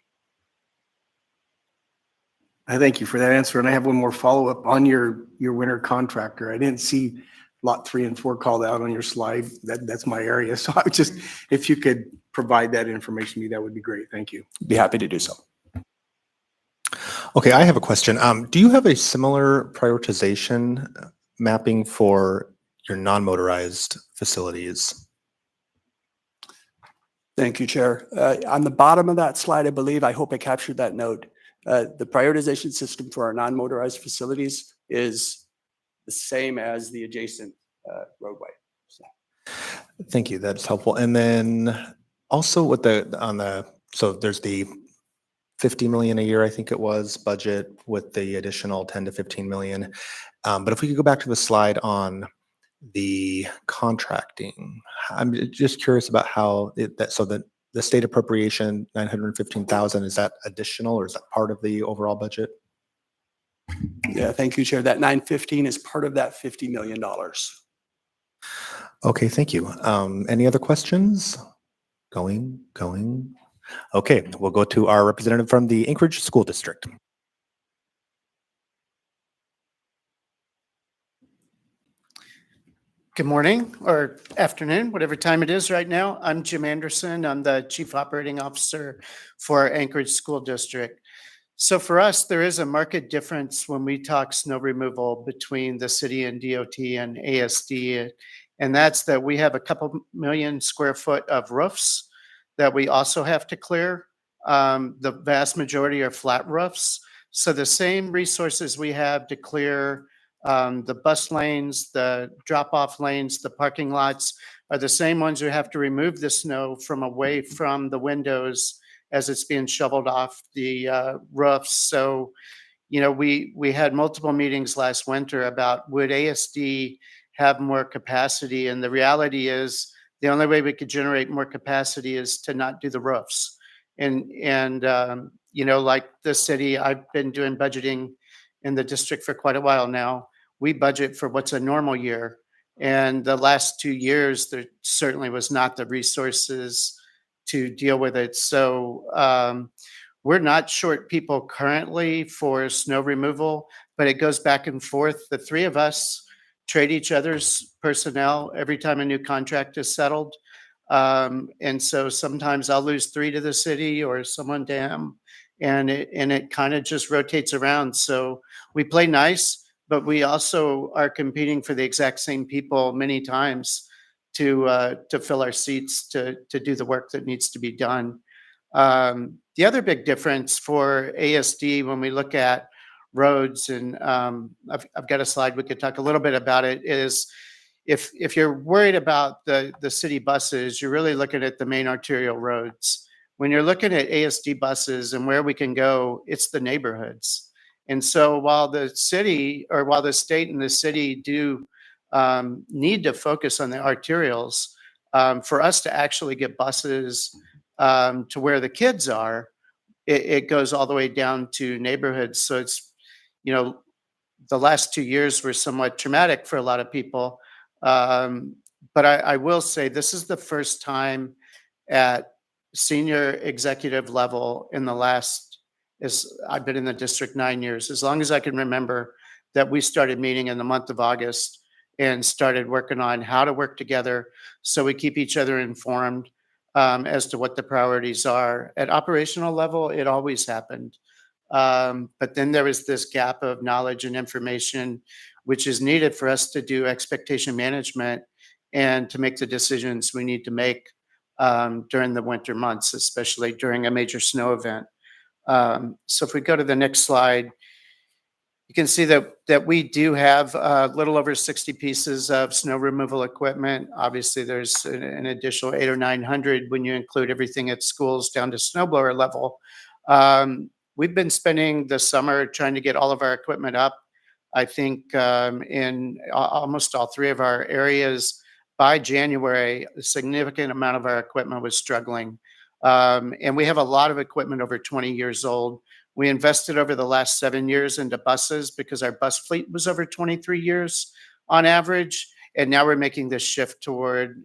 I thank you for that answer. And I have one more follow-up on your winter contractor. I didn't see lot 3 and 4 called out on your slide. That's my area. So I would just, if you could provide that information to me, that would be great. Thank you. Be happy to do so. Okay, I have a question. Do you have a similar prioritization mapping for your non-motorized facilities? Thank you, Chair. On the bottom of that slide, I hope I captured that note. The prioritization system for our non-motorized facilities is the same as the adjacent roadway. So. Thank you. That's helpful. And then also with so there's the 50 million a year, I think it was, budget with the additional 10 to 15 million. But if we could go back to the slide on the contracting, I'm just curious about how the state appropriation, 915,000, is that additional or is that part of the overall budget? Yeah, thank you, Chair. That 915 is part of that $50 million. Okay, thank you. Any other questions? Going. Okay, we'll go to our representative from the Anchorage School District. Good morning or afternoon, whatever time it is right now. I'm Jim Anderson. I'm the Chief Operating Officer for Anchorage School District. So for us, there is a market difference when we talk snow removal between the city and DOT and ASD. And that's that we have a couple million square foot of roofs that we also have to clear. The vast majority are flat roofs. So the same resources we have to clear the bus lanes, the drop-off lanes, the parking lots are the same ones we have to remove the snow from away from the windows as it's being shoveled off the roofs. So, you know, we had multiple meetings last winter about would ASD have more capacity? And the reality is the only way we could generate more capacity is to not do the roofs. And you know, like the city, I've been doing budgeting in the district for quite a while now. We budget for what's a normal year. And the last 2 years, there certainly was not the resources to deal with it. So we're not short people currently for snow removal, but it goes back and forth. The three of us trade each other's personnel every time a new contract is settled. And so sometimes I'll lose 3 to the city or someone to him, and it kind of just rotates around. So we play nice, but we also are competing for the exact same people many times to fill our seats to do the work that needs to be done. The other big difference for ASD when we look at roads, and I've got a slide we could talk a little bit about it, is if you're worried about the city buses, you're really looking at the main arterial roads. When you're looking at ASD buses and where we can go, it's the neighborhoods. And so while the city, or while the state and the city do need to focus on the arterials, for us to actually get buses to where the kids are, it goes all the way down to neighborhoods. So it's, you know, the last 2 years were somewhat traumatic for a lot of people. But I will say this is the first time at senior executive level in the last, I've been in the district 9 years, as long as I can remember, that we started meeting in the month of August and started working on how to work together so we keep each other informed as to what the priorities are. At operational level, it always happened. But then there was this gap of knowledge and information, which is needed for us to do expectation management and to make the decisions we need to make during the winter months, especially during a major snow event. So if we go to the next slide, you can see that we do have a little over 60 pieces of snow removal equipment. Obviously, there's an additional 800 or 900 when you include everything at schools down to snowblower level. We've been spending the summer trying to get all of our equipment up. I think in almost all 3 of our areas by January, a significant amount of our equipment was struggling. And we have a lot of equipment over 20 years old. We invested over the last 7 years into buses because our bus fleet was over 23 years on average. And now we're making this shift toward,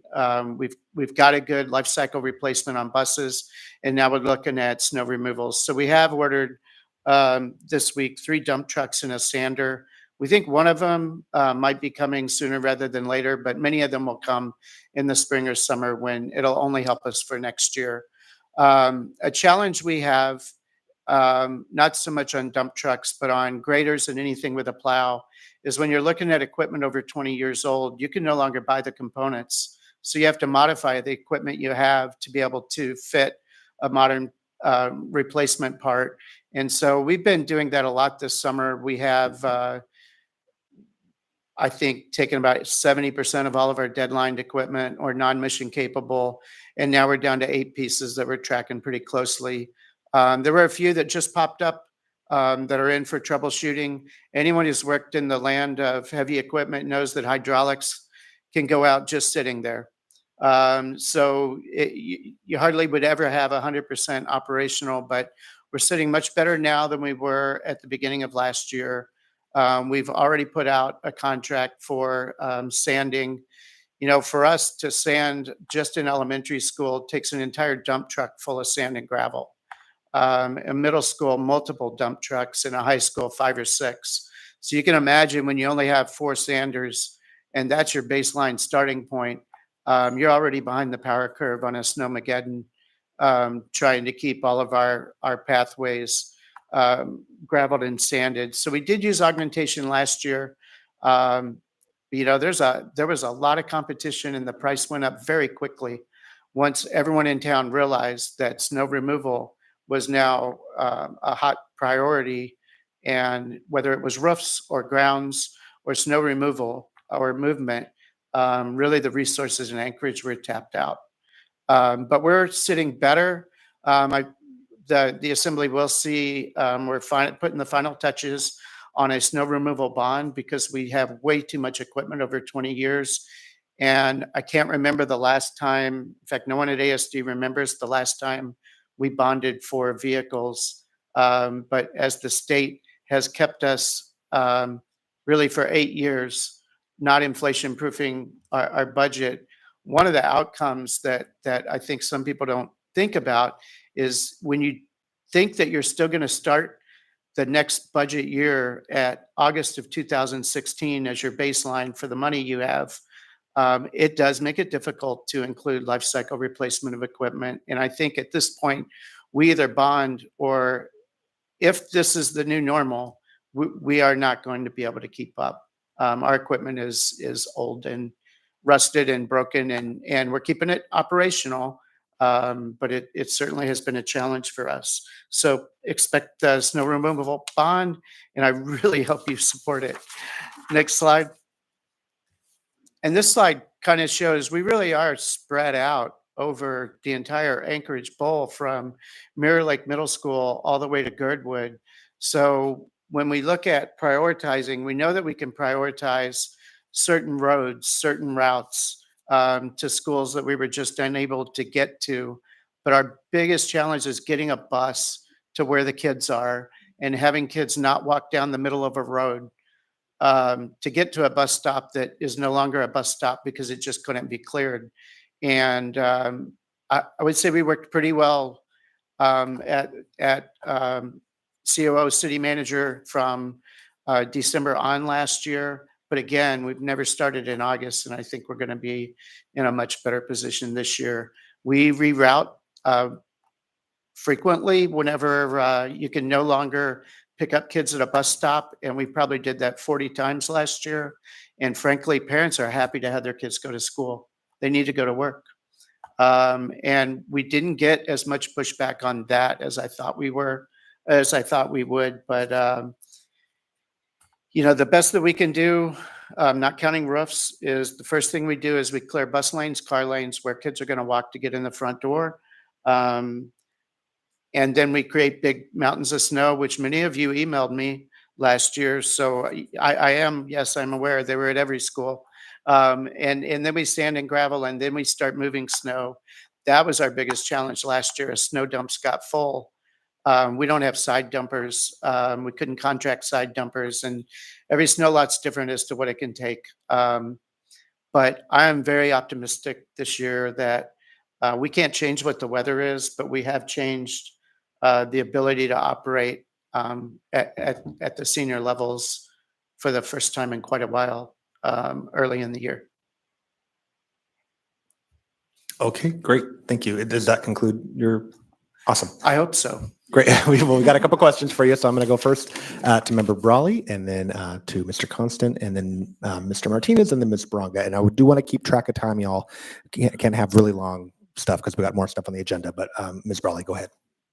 we've got a good life cycle replacement on buses, and now we're looking at snow removals. So we have ordered this week 3 dump trucks and a sander. We think one of them might be coming sooner rather than later, but many of them will come in the spring or summer when it'll only help us for next year. A challenge we have, not so much on dump trucks, but on graders and anything with a plow, is when you're looking at equipment over 20 years old, you can no longer buy the components. So you have to modify the equipment you have to be able to fit a modern replacement part. And so we've been doing that a lot this summer. We have, I think, taken about 70% of all of our deadlined equipment or non-mission capable. And now we're down to 8 pieces that we're tracking pretty closely. There were a few that just popped up that are in for troubleshooting. Anyone who's worked in the land of heavy equipment knows that hydraulics can go out just sitting there. So you hardly would ever have 100% operational, but we're sitting much better now than we were at the beginning of last year. We've already put out a contract for sanding. You know, for us to sand just in elementary school takes an entire dump truck full of sand and gravel. In middle school, multiple dump trucks, in a high school, 5 or 6. So you can imagine when you only have 4 sanders and that's your baseline starting point, you're already behind the power curve on a snowmageddon, trying to keep all of our pathways gravelled and sanded. So we did use augmentation last year. You know, there was a lot of competition and the price went up very quickly once everyone in town realized that snow removal was now a hot priority. And whether it was roofs or grounds or snow removal or movement, really the resources in Anchorage were tapped out. But we're sitting better. The assembly will see we're putting the final touches on a snow removal bond because we have way too much equipment over 20 years. And I can't remember the last time, in fact, no one at ASD remembers the last time we bonded for vehicles. But as the state has kept us really for 8 years, not inflation proofing our budget, one of the outcomes that I think some people don't think about is when you think that you're still going to start the next budget year at August of 2016 as your baseline for the money you have, it does make it difficult to include life cycle replacement of equipment. And I think at this point, we either bond or if this is the new normal, we are not going to be able to keep up. Our equipment is old and rusted and broken, and we're keeping it operational, but it certainly has been a challenge for us. So expect the snow removal bond, and I really hope you support it. Next slide. And this slide kind of shows we really are spread out over the entire Anchorage Bowl from Mirror Lake Middle School all the way to Girdwood. So when we look at prioritizing, we know that we can prioritize certain roads, certain routes to schools that we were just unable to get to. But our biggest challenge is getting a bus to where the kids are and having kids not walk down the middle of a road to get to a bus stop that is no longer a bus stop because it just couldn't be cleared. And I would say we worked pretty well at COO city manager from December on last year. But again, we've never started in August, and I think we're going to be in a much better position this year. We reroute frequently whenever you can no longer pick up kids at a bus stop, and we probably did that 40 times last year. And frankly, parents are happy to have their kids go to school. They need to go to work. And we didn't get as much pushback on that as I thought we would. But you know, the best that we can do, not counting roofs, is the first thing we do is we clear bus lanes, car lanes where kids are going to walk to get in the front door. And then we create big mountains of snow, which many of you emailed me last year. So I'm aware they were at every school. And then we sand and gravel, and then we start moving snow. That was our biggest challenge last year. As snow dumps got full. We don't have side dumpers. We couldn't contract side dumpers, and every snow lot's different as to what it can take. But I am very optimistic this year that we can't change what the weather is, but we have changed the ability to operate at the senior levels for the first time in quite a while early in the year. Okay, great. Thank you. Does that conclude your? Awesome. I hope so. Great. We got a couple questions for you. So I'm going to go first to Member Brawley, and then to Mr. Constant, and then Mr. Martinez, and then Ms. Bronga. And I do want to keep track of time, y'all. Can't have really long stuff because we got more stuff on the agenda. But Ms. Brawley, go ahead.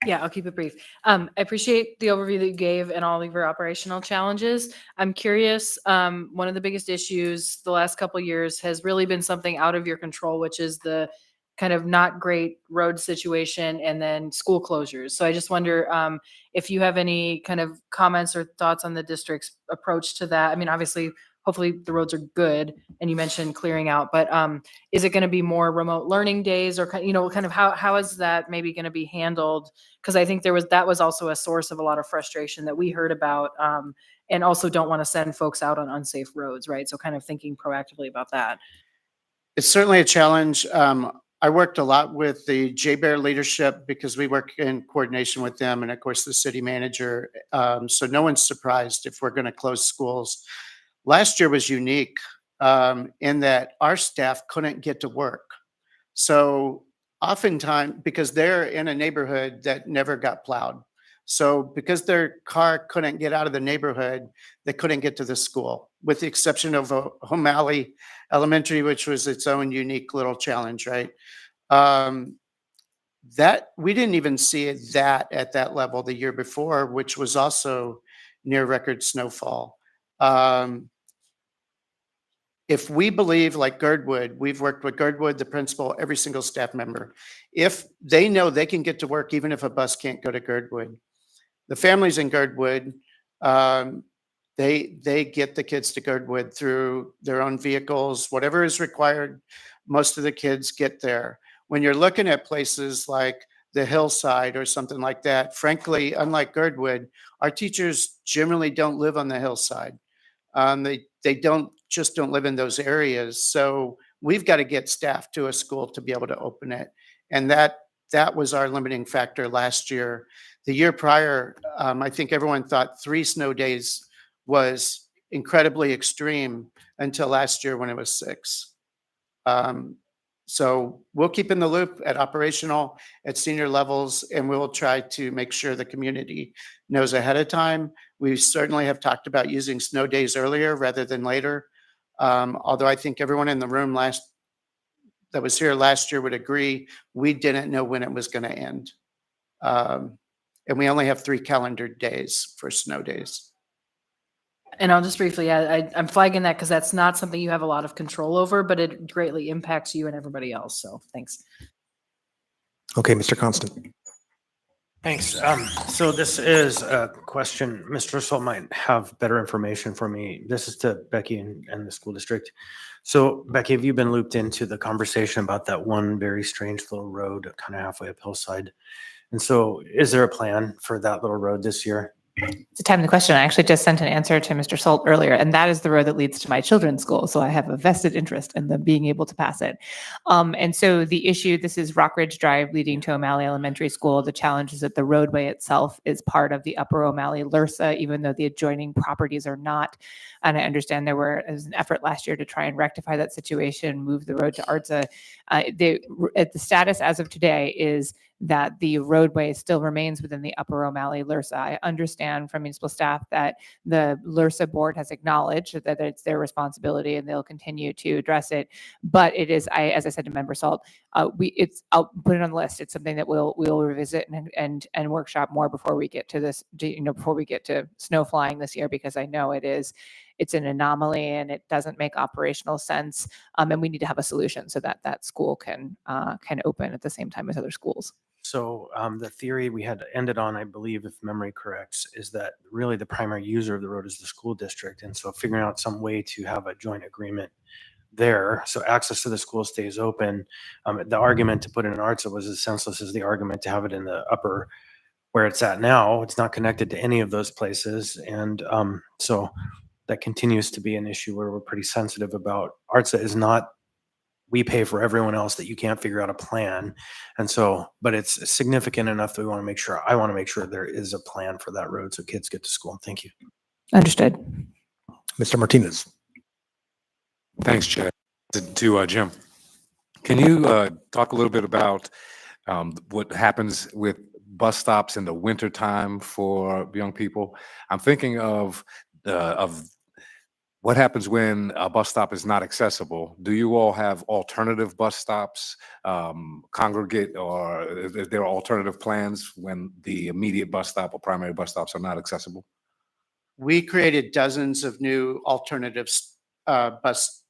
Yeah, I'll keep it brief. I appreciate the overview that you gave and all of your operational challenges. I'm curious, one of the biggest issues the last couple of years has really been something out of your control, which is the kind of not great road situation and then school closures. So I just wonder if you have any kind of comments or thoughts on the district's approach to that. I mean, obviously, hopefully the roads are good, and you mentioned clearing out, but is it going to be more remote learning days, or kind of how is that maybe going to be handled? Because I think that was also a source of a lot of frustration that we heard about, and also don't want to send folks out on unsafe roads, right? So kind of thinking proactively about that. It's certainly a challenge. I worked a lot with the JBEAR leadership because we work in coordination with them, and of course the city manager. So no one's surprised if we're going to close schools. Last year was unique in that our staff couldn't get to work. So oftentimes, because they're in a neighborhood that never got plowed. So because their car couldn't get out of the neighborhood, they couldn't get to the school, with the exception of O'Malley Elementary, which was its own unique little challenge, right? That we didn't even see it that at that level the year before, which was also near record snowfall. If we believe, like Girdwood, we've worked with Girdwood, the principal, every single staff member. If they know they can get to work even if a bus can't go to Girdwood, the families in Girdwood, they get the kids to Girdwood through their own vehicles, whatever is required. Most of the kids get there. When you're looking at places like the hillside or something like that, frankly, unlike Girdwood, our teachers generally don't live on the hillside. They don't live in those areas. So we've got to get staff to a school to be able to open it. And that was our limiting factor last year. The year prior, I think everyone thought 3 snow days was incredibly extreme until last year when it was 6. So we'll keep in the loop at operational, at senior levels, and we'll try to make sure the community knows ahead of time. We certainly have talked about using snow days earlier rather than later. Although I think everyone in the room that was here last year would agree, we didn't know when it was going to end. And we only have 3 calendar days for snow days. And I'll just briefly add, I'm flagging that because that's not something you have a lot of control over, but it greatly impacts you and everybody else. So thanks. Okay, Mr. Constant. Thanks. So this is a question, Mr. Russell might have better information for me. This is to Becky and the school district. So Becky, have you been looped into the conversation about that one very strange little road kind of halfway up hillside? And so is there a plan for that little road this year? It's a timely question. I actually just sent an answer to Mr. Salt earlier, and that is the road that leads to my children's school. So I have a vested interest in them being able to pass it. And so the issue, this is Rock Ridge Drive leading to O'Malley Elementary School. The challenge is that the roadway itself is part of the Upper O'Malley LRSA, even though the adjoining properties are not. And I understand there was an effort last year to try and rectify that situation, move the road to ARTSA. The status as of today is that the roadway still remains within the Upper O'Malley LRSA. I understand from municipal staff that the LRSA board has acknowledged that it's their responsibility and they'll continue to address it. But it is, as I said to Member Salt, I'll put it on the list. It's something that we'll revisit and workshop more before we get to this, before we get to snow flying this year, because I know it's an anomaly and it doesn't make operational sense. And we need to have a solution so that that school can open at the same time as other schools. So the theory we had ended on, I believe, if memory corrects, is that really the primary user of the road is the school district. And so figuring out some way to have a joint agreement there, so access to the school stays open. The argument to put it in ARTSA was as senseless as the argument to have it in the upper where it's at now. It's not connected to any of those places. And so that continues to be an issue where we're pretty sensitive about. ARTSA is not, we pay for everyone else that you can't figure out a plan. And so, but it's significant enough that I want to make sure there is a plan for that road so kids get to school. Thank you. Understood. Mr. Martinez. Thanks, Chad. To Jim, can you talk a little bit about what happens with bus stops in the wintertime for young people? I'm thinking of what happens when a bus stop is not accessible. Do you all have alternative bus stops, congregate, or is there alternative plans when the immediate bus stop or primary bus stops are not accessible? We created dozens of new alternative bus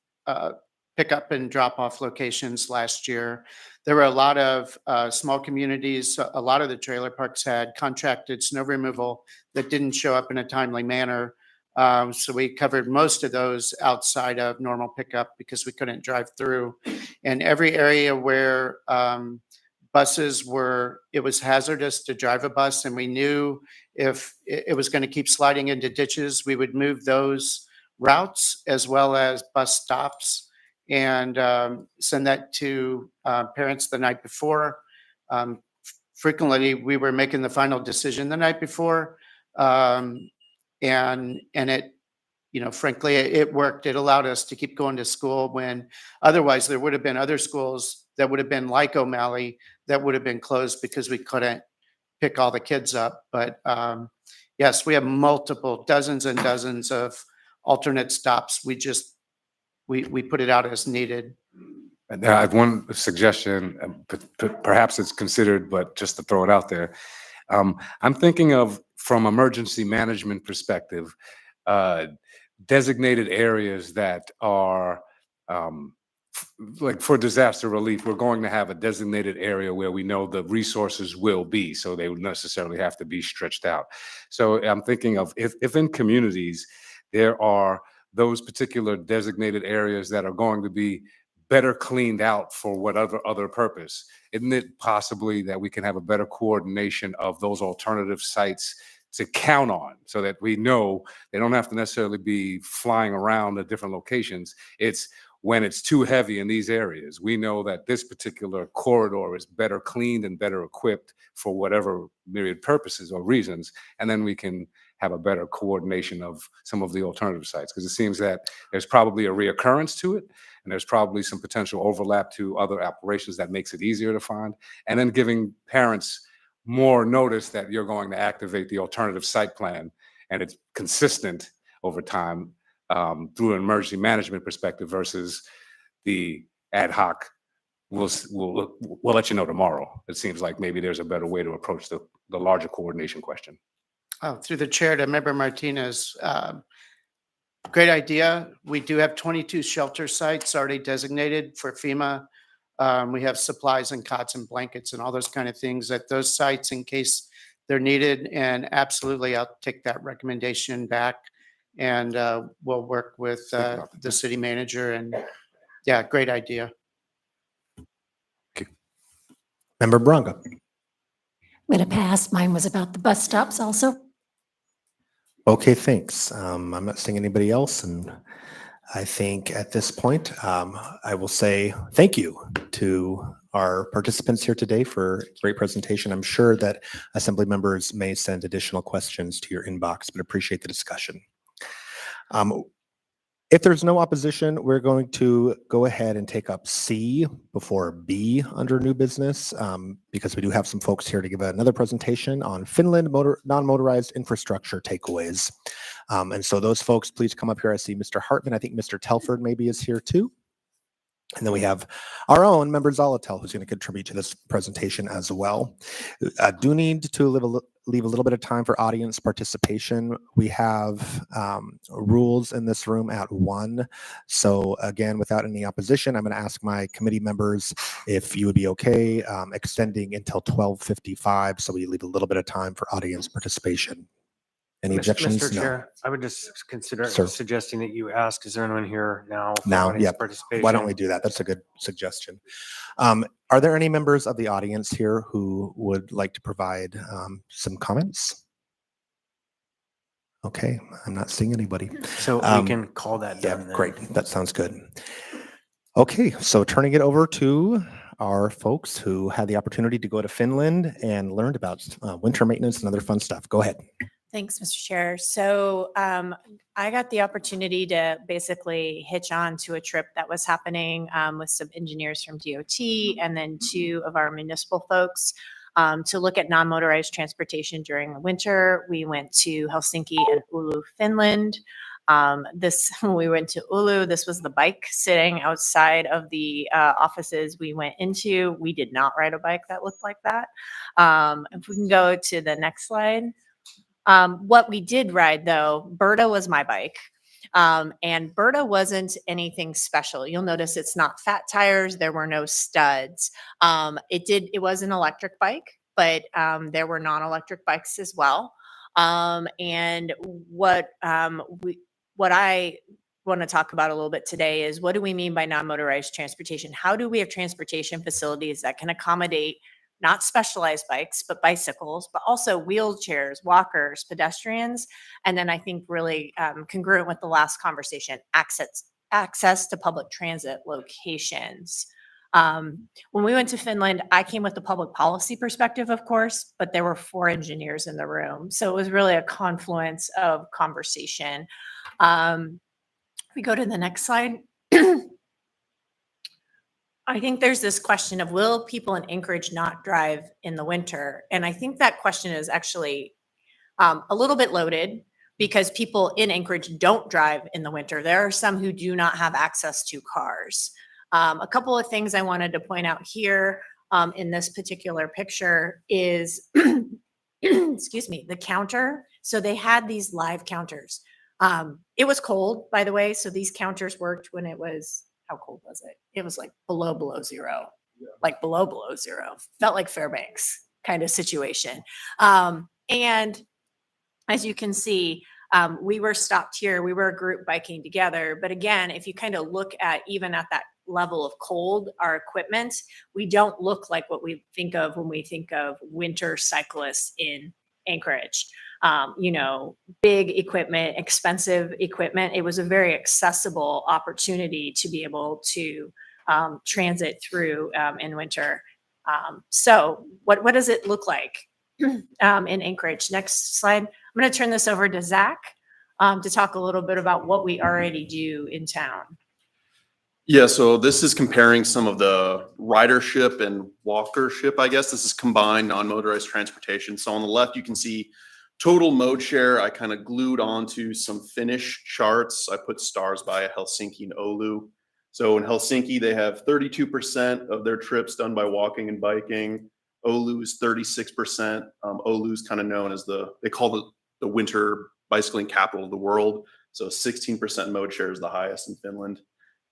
pickup and drop-off locations last year. There were a lot of small communities. A lot of the trailer parks had contracted snow removal that didn't show up in a timely manner. So we covered most of those outside of normal pickup because we couldn't drive through. And every area where buses were, it was hazardous to drive a bus, and we knew if it was going to keep sliding into ditches, we would move those routes as well as bus stops and send that to parents the night before. Frequently, we were making the final decision the night before. And it, frankly, it worked. It allowed us to keep going to school when otherwise there would have been other schools that would have been like O'Malley that would have been closed because we couldn't pick all the kids up. But yes, we have multiple, dozens and dozens of alternate stops. We put it out as needed. And I have one suggestion, perhaps it's considered, but just to throw it out there. I'm thinking of, from emergency management perspective, designated areas that are like for disaster relief. We're going to have a designated area where we know the resources will be, so they would necessarily have to be stretched out. So I'm thinking of if in communities there are those particular designated areas that are going to be better cleaned out for whatever other purpose, isn't it possibly that we can have a better coordination of those alternative sites to count on, so that we know they don't have to necessarily be flying around at different locations? It's when it's too heavy in these areas, we know that this particular corridor is better cleaned and better equipped for whatever myriad purposes or reasons, and then we can have a better coordination of some of the alternative sites, because it seems that there's probably a reoccurrence to it, and there's probably some potential overlap to other operations that makes it easier to find, and then giving parents more notice that you're going to activate the alternative site plan, and it's consistent over time through an emergency management perspective versus the ad hoc. We'll let you know tomorrow. It seems like maybe there's a better way to approach the larger coordination question. Oh, through the chair to Member Martinez. Great idea. We do have 22 shelter sites already designated for FEMA. We have supplies and cots and blankets and all those kind of things at those sites in case they're needed. And absolutely, I'll take that recommendation back, and we'll work with the city manager. And yeah, great idea. Member Bronca. I'm going to pass. Mine was about the bus stops also. Okay, thanks. I'm not seeing anybody else, and I think at this point, I will say thank you to our participants here today for a great presentation. I'm sure that Assembly members may send additional questions to your inbox, but appreciate the discussion. If there's no opposition, we're going to go ahead and take up C before B under new business, because we do have some folks here to give another presentation on Finland non-motorized infrastructure takeaways. And so those folks, please come up here. I see Mr. Hartman. I think Mr. Telford maybe is here too. And then we have our own member Zolotel, who's going to contribute to this presentation as well. I do need to leave a little bit of time for audience participation. We have rules in this room at 1. So again, without any opposition, I'm going to ask my committee members if you would be okay extending until 12:55, so we leave a little bit of time for audience participation. Any objections? Mr. No. Chair, I would just consider Sir. suggesting that you ask, is there anyone here now? for Now, audience yeah. Participation? Why don't we do that? That's a good suggestion. Are there any members of the audience here who would like to provide some comments? Okay, I'm not seeing anybody. So we can call that Yeah, done then. great. That sounds good. Okay, so turning it over to our folks who had the opportunity to go to Finland and learned about winter maintenance and other fun stuff. Go ahead. Thanks, Mr. Chair. So I got the opportunity to basically hitch on to a trip that was happening with some engineers from DOT and then 2 of our municipal folks to look at non-motorized transportation during the winter. We went to Helsinki and Oulu, Finland. When we went to Oulu, this was the bike sitting outside of the offices we went into. We did not ride a bike that looked like that. If we can go to the next slide. What we did ride though, Berta was my bike. And Berta wasn't anything special. You'll notice it's not fat tires. There were no studs. It was an electric bike, but there were non-electric bikes as well. And what I want to talk about a little bit today is, what do we mean by non-motorized transportation? How do we have transportation facilities that can accommodate not specialized bikes, but bicycles, but also wheelchairs, walkers, pedestrians. And then I think really congruent with the last conversation, access to public transit locations. When we went to Finland, I came with the public policy perspective, of course, but there were 4 engineers in the room. So it was really a confluence of conversation. We go to the next slide. I think there's this question of will people in Anchorage not drive in the winter? And I think that question is actually a little bit loaded because people in Anchorage don't drive in the winter. There are some who do not have access to cars. A couple of things I wanted to point out here in this particular picture is, excuse me, the counter. So they had these live counters. It was cold, by the way. So these counters worked when it was, how cold was it? It was like below zero, like below zero. Felt like Fairbanks kind of situation. And as you can see, we were stopped here. We were a group biking together. But again, if you kind of look at even at that level of cold, our equipment, we don't look like what we think of when we think of winter cyclists in Anchorage. You know, big equipment, expensive equipment. It was a very accessible opportunity to be able to transit through in winter. So what does it look like in Anchorage? Next slide. I'm going to turn this over to Zach to talk a little bit about what we already do in town. Yeah, so this is comparing some of the ridership and walkership, I guess. This is combined non-motorized transportation. So on the left, you can see total mode share. I kind of glued onto some Finnish charts. I put stars by Helsinki and Oulu. So in Helsinki, they have 32% of their trips done by walking and biking. Oulu is 36%. Oulu is kind of known as they call it the winter bicycling capital of the world. So 16% mode share is the highest in Finland.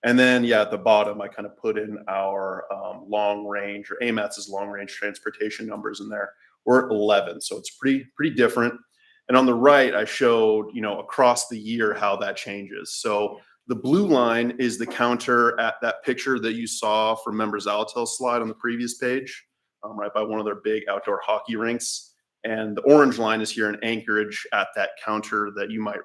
And then, yeah, at the bottom, I kind of put in our long range, or AMATS's long range transportation numbers in there. We're at 11, so it's pretty different. And on the right, I showed, you know, across the year how that changes. So the blue line is the counter at that picture that you saw from Members Alatel's slide on the previous page, right by one of their big outdoor hockey rinks. And the orange line is here in Anchorage at that counter that you might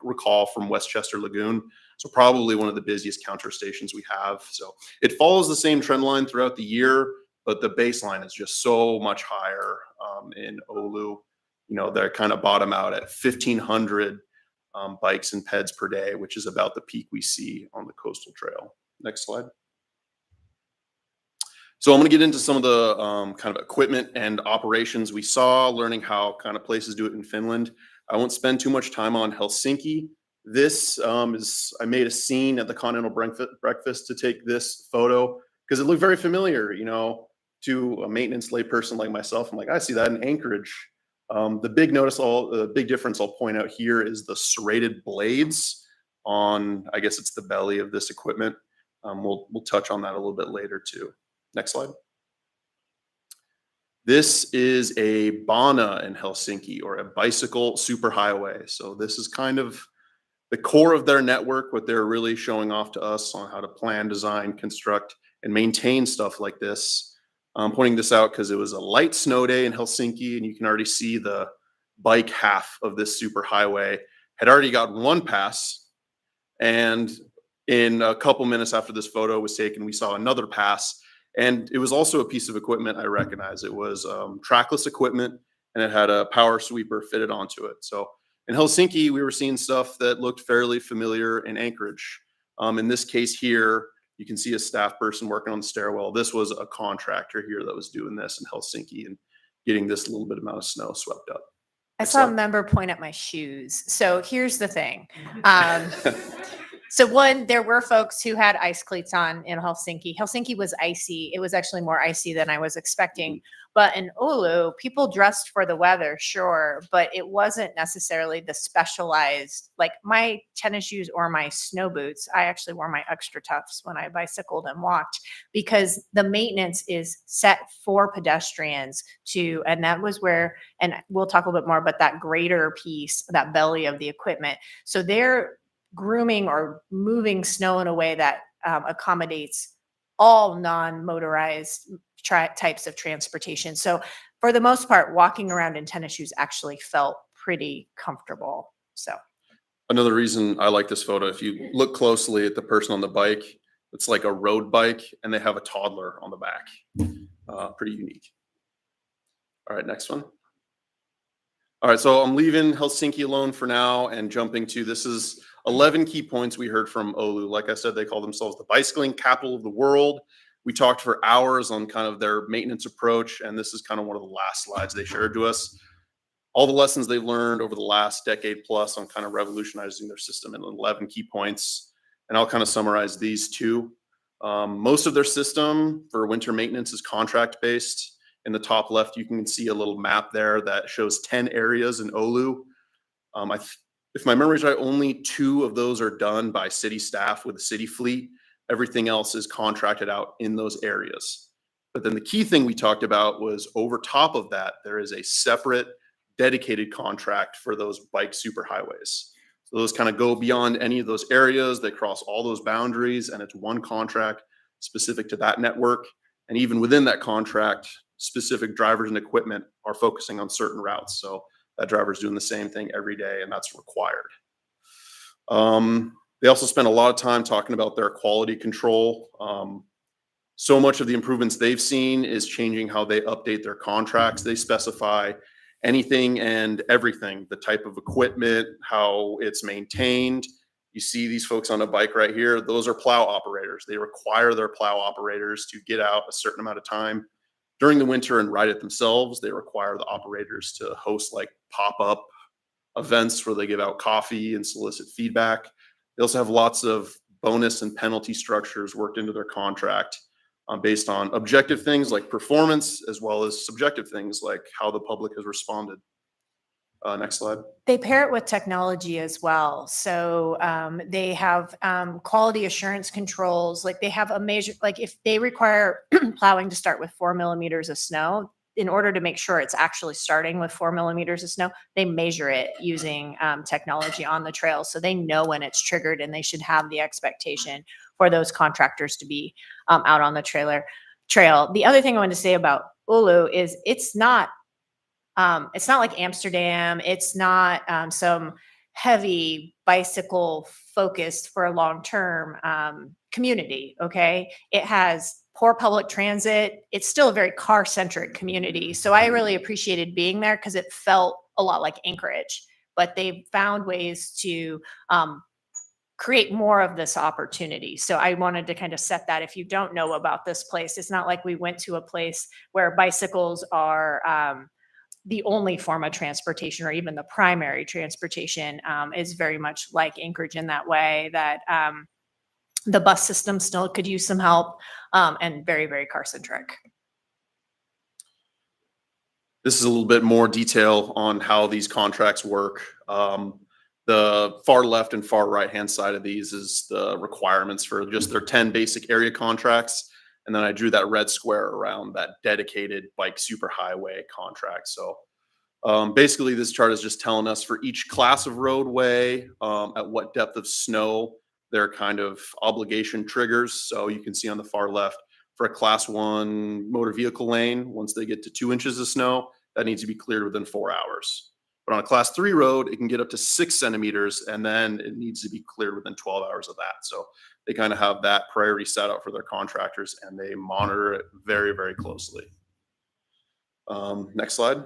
recall from Westchester Lagoon. So probably one of the busiest counter stations we have. So it follows the same trend line throughout the year, but the baseline is just so much higher in Oulu. You know, they're kind of bottom out at 1,500 bikes and peds per day, which is about the peak we see on the coastal trail. Next slide. So I'm going to get into some of the kind of equipment and operations we saw, learning how kind of places do it in Finland. I won't spend too much time on Helsinki. This I made a scene at the Continental Breakfast to take this photo because it looked very familiar, you know, to a maintenance layperson like myself. I'm like, I see that in Anchorage. The big difference I'll point out here is the serrated blades on, I guess it's the belly of this equipment. We'll touch on that a little bit later too. Next slide. This is a Bana in Helsinki, or a bicycle superhighway. So this is kind of the core of their network, what they're really showing off to us on how to plan, design, construct, and maintain stuff like this. I'm pointing this out because it was a light snow day in Helsinki, and you can already see the bike half of this superhighway had already got one pass. And in a couple minutes after this photo was taken, we saw another pass. And it was also a piece of equipment I recognize. It was trackless equipment, and it had a power sweeper fitted onto it. So in Helsinki, we were seeing stuff that looked fairly familiar in Anchorage. In this case here, you can see a staff person working on the stairwell. This was a contractor here that was doing this in Helsinki and getting this little bit amount of snow swept up. I saw a member point at my shoes. So here's the thing. So one, there were folks who had ice cleats on in Helsinki. Helsinki was icy. It was actually more icy than I was expecting. But in Oulu, people dressed for the weather, sure, but it wasn't necessarily the specialized, like my tennis shoes or my snow boots. I actually wore my extra toughs when I bicycled and walked because the maintenance is set for pedestrians to, and that was where, and we'll talk a little bit more about that greater piece, that belly of the equipment. So they're grooming or moving snow in a way that accommodates all non-motorized types of transportation. So for the most part, walking around in tennis shoes actually felt pretty comfortable. So another reason I like this photo, if you look closely at the person on the bike, it's like a road bike and they have a toddler on the back. Pretty unique. All right, next one. All right, so I'm leaving Helsinki alone for now and jumping to, this is 11 key points we heard from Oulu. Like I said, they call themselves the bicycling capital of the world. We talked for hours on kind of their maintenance approach, and this is kind of one of the last slides they shared to us. All the lessons they've learned over the last decade plus on kind of revolutionizing their system in 11 key points. And I'll kind of summarize these two. Most of their system for winter maintenance is contract based. In the top left, you can see a little map there that shows 10 areas in Oulu. If my memory is right, only 2 of those are done by city staff with the city fleet. Everything else is contracted out in those areas. But then the key thing we talked about was over top of that, there is a separate dedicated contract for those bike superhighways. So those kind of go beyond any of those areas. They cross all those boundaries, and it's one contract specific to that network. And even within that contract, specific drivers and equipment are focusing on certain routes. So that driver's doing the same thing every day, and that's required. They also spend a lot of time talking about their quality control. So much of the improvements they've seen is changing how they update their contracts. They specify anything and everything, the type of equipment, how it's maintained. You see these folks on a bike right here, those are plow operators. They require their plow operators to get out a certain amount of time during the winter and ride it themselves. They require the operators to host like pop-up events where they give out coffee and solicit feedback. They also have lots of bonus and penalty structures worked into their contract based on objective things like performance, as well as subjective things like how the public has responded. Next slide. They pair it with technology as well. So they have quality assurance controls. Like they have a major, like if they require plowing to start with 4 millimeters of snow, in order to make sure it's actually starting with 4 millimeters of snow, they measure it using technology on the trail. So they know when it's triggered, and they should have the expectation for those contractors to be out on the trail. The other thing I wanted to say about Oulu is it's not like Amsterdam. It's not some heavy bicycle focused for a long-term community. Okay. It has poor public transit. It's still a very car-centric community. So I really appreciated being there because it felt a lot like Anchorage, but they've found ways to create more of this opportunity. So I wanted to kind of set that. If you don't know about this place, it's not like we went to a place where bicycles are the only form of transportation or even the primary transportation. Is very much like Anchorage in that way, that the bus system still could use some help, and very, very car-centric. This is a little bit more detail on how these contracts work. The far left and far right-hand side of these is the requirements for just their 10 basic area contracts. And then I drew that red square around that dedicated bike superhighway contract. So basically this chart is just telling us for each class of roadway, at what depth of snow their kind of obligation triggers. So you can see on the far left, for a class 1 motor vehicle lane, once they get to 2 inches of snow, that needs to be cleared within 4 hours. But on a class 3 road, it can get up to 6 centimeters, and then it needs to be cleared within 12 hours of that. So they kind of have that priority set out for their contractors, and they monitor it very, very closely. Next slide.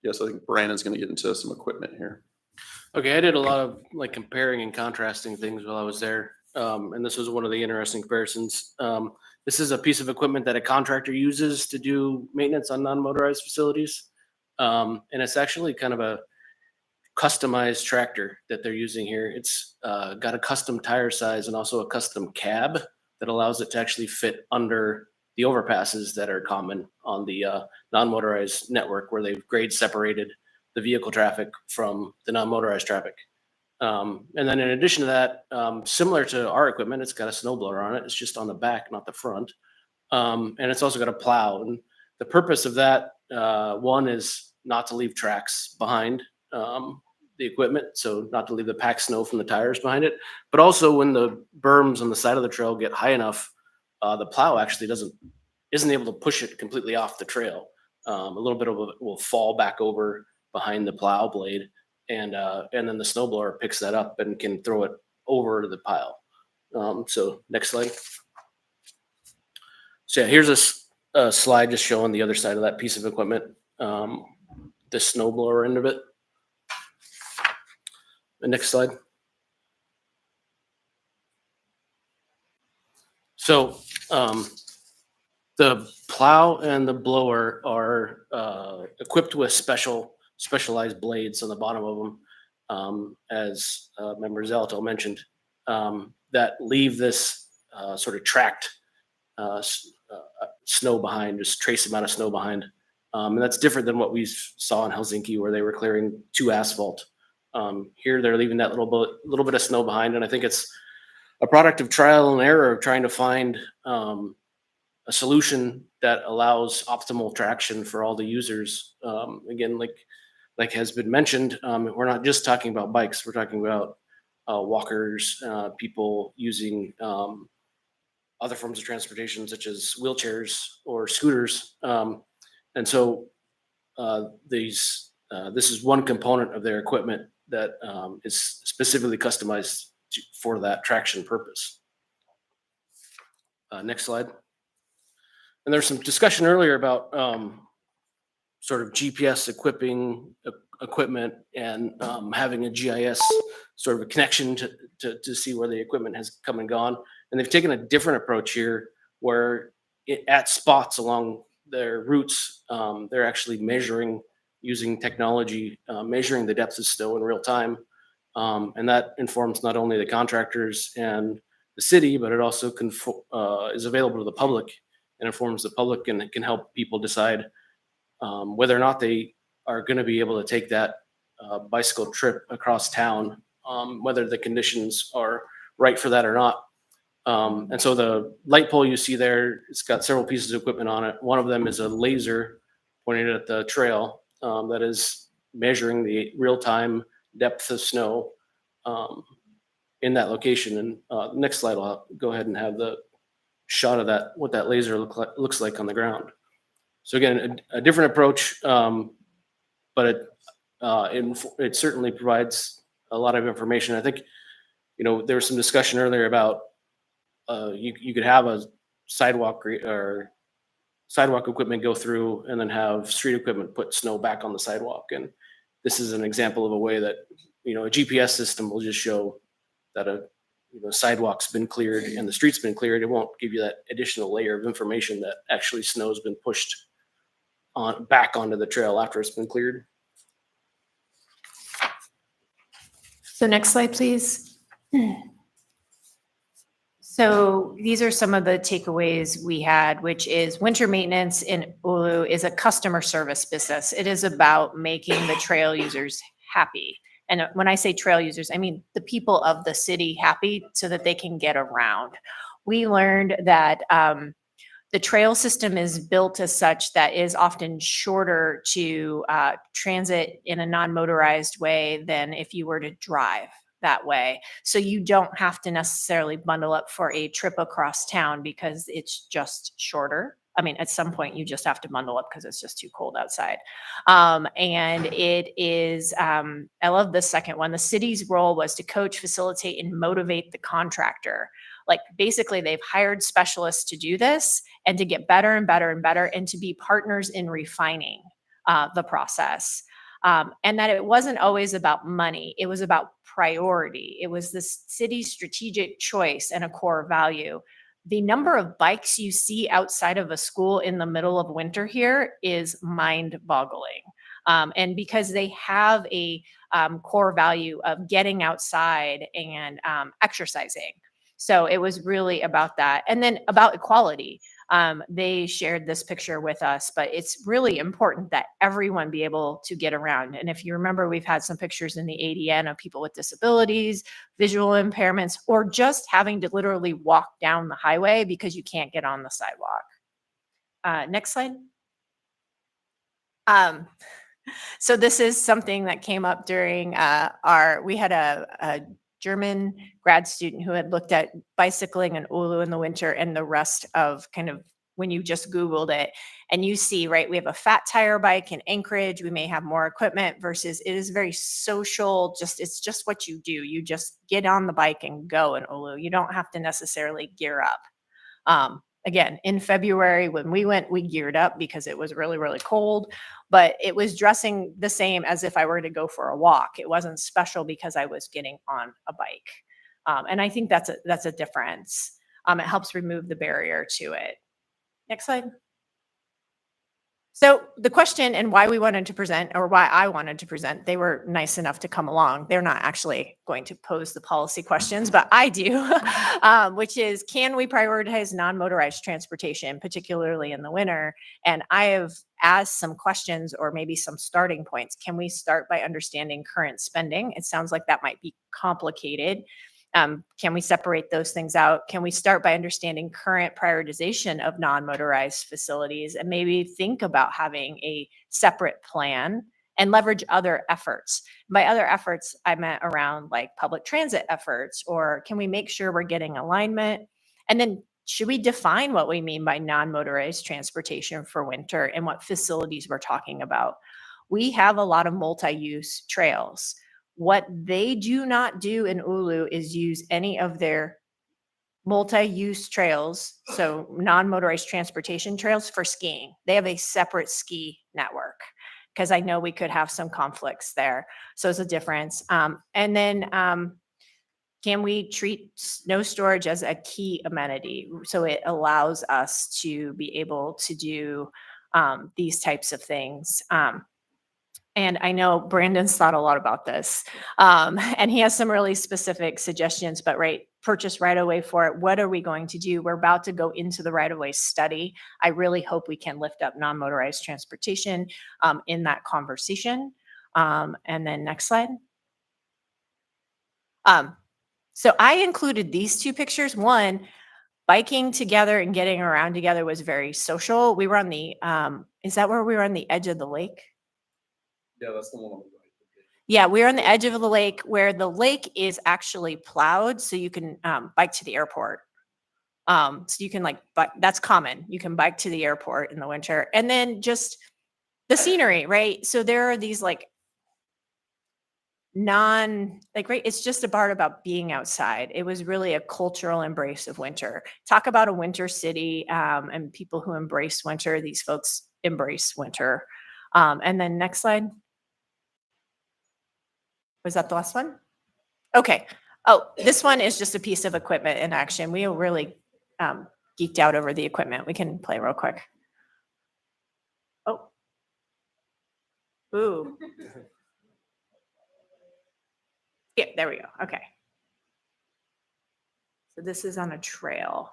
Yes, I think Brandon's going to get into some equipment here. Okay, I did a lot of like comparing and contrasting things while I was there. And this was one of the interesting comparisons. This is a piece of equipment that a contractor uses to do maintenance on non-motorized facilities. And it's actually kind of a customized tractor that they're using here. It's got a custom tire size and also a custom cab that allows it to actually fit under the overpasses that are common on the non-motorized network, where they've grade separated the vehicle traffic from the non-motorized traffic. And then in addition to that, similar to our equipment, it's got a snowblower on it. It's just on the back, not the front. And it's also got a plow. And the purpose of that, one is not to leave tracks behind the equipment. So not to leave the packed snow from the tires behind it, but also when the berms on the side of the trail get high enough, the plow actually isn't able to push it completely off the trail. A little bit of it will fall back over behind the plow blade, and then the snowblower picks that up and can throw it over the pile. So next slide. So yeah, here's a slide just showing the other side of that piece of equipment, the snowblower end of it. The next slide. So The plow and the blower are equipped with specialized blades on the bottom of them, as Member Zalto mentioned, that leave this sort of tracked snow behind, just trace amount of snow behind. And that's different than what we saw in Helsinki, where they were clearing to asphalt. Here, they're leaving that little bit of snow behind, and I think it's a product of trial and error of trying to find a solution that allows optimal traction for all the users. Again, like has been mentioned, we're not just talking about bikes. We're talking about walkers, people using other forms of transportation, such as wheelchairs or scooters. And so this is one component of their equipment that is specifically customized for that traction purpose. Next slide. And there's some discussion earlier about sort of GPS equipment and having a GIS sort of a connection to see where the equipment has come and gone. And they've taken a different approach here, where at spots along their routes, they're actually measuring using technology, measuring the depth of snow in real time. And that informs not only the contractors and the city, but it also is available to the public and informs the public, and it can help people decide whether or not they are going to be able to take that bicycle trip across town, whether the conditions are right for that or not. And so the light pole you see there, it's got several pieces of equipment on it. One of them is a laser pointed at the trail that is measuring the real-time depth of snow in that location. And next slide, I'll go ahead and have the shot of that, what that laser looks like on the ground. So again, a different approach, but it certainly provides a lot of information. I think, there was some discussion earlier about you could have a sidewalk equipment go through and then have street equipment put snow back on the sidewalk. And this is an example of a way that, a GPS system will just show that a sidewalk's been cleared and the street's been cleared. It won't give you that additional layer of information that actually snow's been pushed back onto the trail after it's been cleared. So next slide, please. So these are some of the takeaways we had, which is winter maintenance in Oulu is a customer service business. It is about making the trail users happy. And when I say trail users, I mean the people of the city happy so that they can get around. We learned that the trail system is built as such that is often shorter to transit in a non-motorized way than if you were to drive that way. So you don't have to necessarily bundle up for a trip across town because it's just shorter. I mean, at some point you just have to bundle up because it's just too cold outside. And it is, I love the second one. The city's role was to coach, facilitate, and motivate the contractor. Like basically they've hired specialists to do this and to get better and better and better and to be partners in refining the process. And that it wasn't always about money. It was about priority. It was the city's strategic choice and a core value. The number of bikes you see outside of a school in the middle of winter here is mind-boggling. And because they have a core value of getting outside and exercising. So it was really about that. And then about equality. They shared this picture with us, but it's really important that everyone be able to get around. And if you remember, we've had some pictures in the ADN of people with disabilities, visual impairments, or just having to literally walk down the highway because you can't get on the sidewalk. Next slide. So this is something that came up during we had a German grad student who had looked at bicycling in Oulu in the winter and the rest of kind of when you just Googled it and you see, right, we have a fat tire bike in Anchorage. We may have more equipment versus it is very social. It's just what you do. You just get on the bike and go in Oulu. You don't have to necessarily gear up. Again, in February when we went, we geared up because it was really, really cold, but it was dressing the same as if I were to go for a walk. It wasn't special because I was getting on a bike. And I think that's a difference. It helps remove the barrier to it. Next slide. So the question and why we wanted to present, or why I wanted to present, they were nice enough to come along. They're not actually going to pose the policy questions, but I do, which is, can we prioritize non-motorized transportation, particularly in the winter? And I have asked some questions, or maybe some starting points. Can we start by understanding current spending? It sounds like that might be complicated. Can we separate those things out? Can we start by understanding current prioritization of non-motorized facilities and maybe think about having a separate plan and leverage other efforts? By other efforts, I meant around like public transit efforts, or can we make sure we're getting alignment? And then should we define what we mean by non-motorized transportation for winter and what facilities we're talking about? We have a lot of multi-use trails. What they do not do in Ulu is use any of their multi-use trails, so non-motorized transportation trails, for skiing. They have a separate ski network, because I know we could have some conflicts there. So it's a difference. And then can we treat snow storage as a key amenity? So it allows us to be able to do these types of things. And I know Brandon's thought a lot about this, and he has some really specific suggestions, but purchase right away for it. What are we going to do? We're about to go into the right of way study. I really hope we can lift up non-motorized transportation in that conversation. And then next slide. So I included these two pictures. One, biking together and getting around together was very social. We were on the, is that where we were, on the edge of the lake? Yeah, that's the one on the right. Yeah, we're on the edge of the lake, where the lake is actually plowed, so you can bike to the airport. So you can that's common. You can bike to the airport in the winter. And then just the scenery, right? So there are these it's just a part about being outside. It was really a cultural embrace of winter. Talk about a winter city, and people who embrace winter. These folks embrace winter. And then next slide. Was that the last one? Okay. Oh, this one is just a piece of equipment in action. We are really geeked out over the equipment. We can play real quick. Oh. Ooh. Yeah, there we go. Okay. So this is on a trail.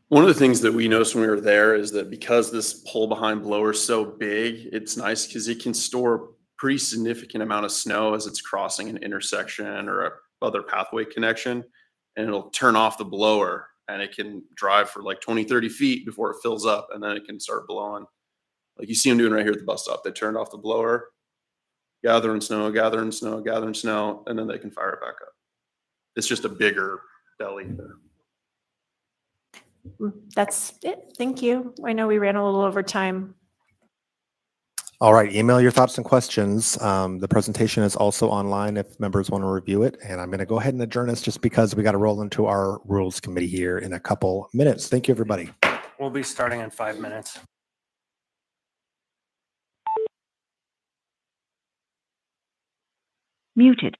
One of the things that we noticed when we were there is that because this pull behind blower is so big, it's nice because it can store a pretty significant amount of snow as it's crossing an intersection or a other pathway connection, and it'll turn off the blower and it can drive for like 20, 30 feet before it fills up, and then it can start blowing. Like you see them doing right here at the bus stop. They turned off the blower, gathering snow, gathering snow, gathering snow, and then they can fire it back up. It's just a bigger belly there. That's it. Thank you. I know we ran a little over time. All right, email your thoughts and questions. The presentation is also online if members want to review it. And I'm going to go ahead and adjourn us just because we got to roll into our rules committee here in a couple minutes. Thank you, everybody. We'll be starting in 5 minutes. Muted.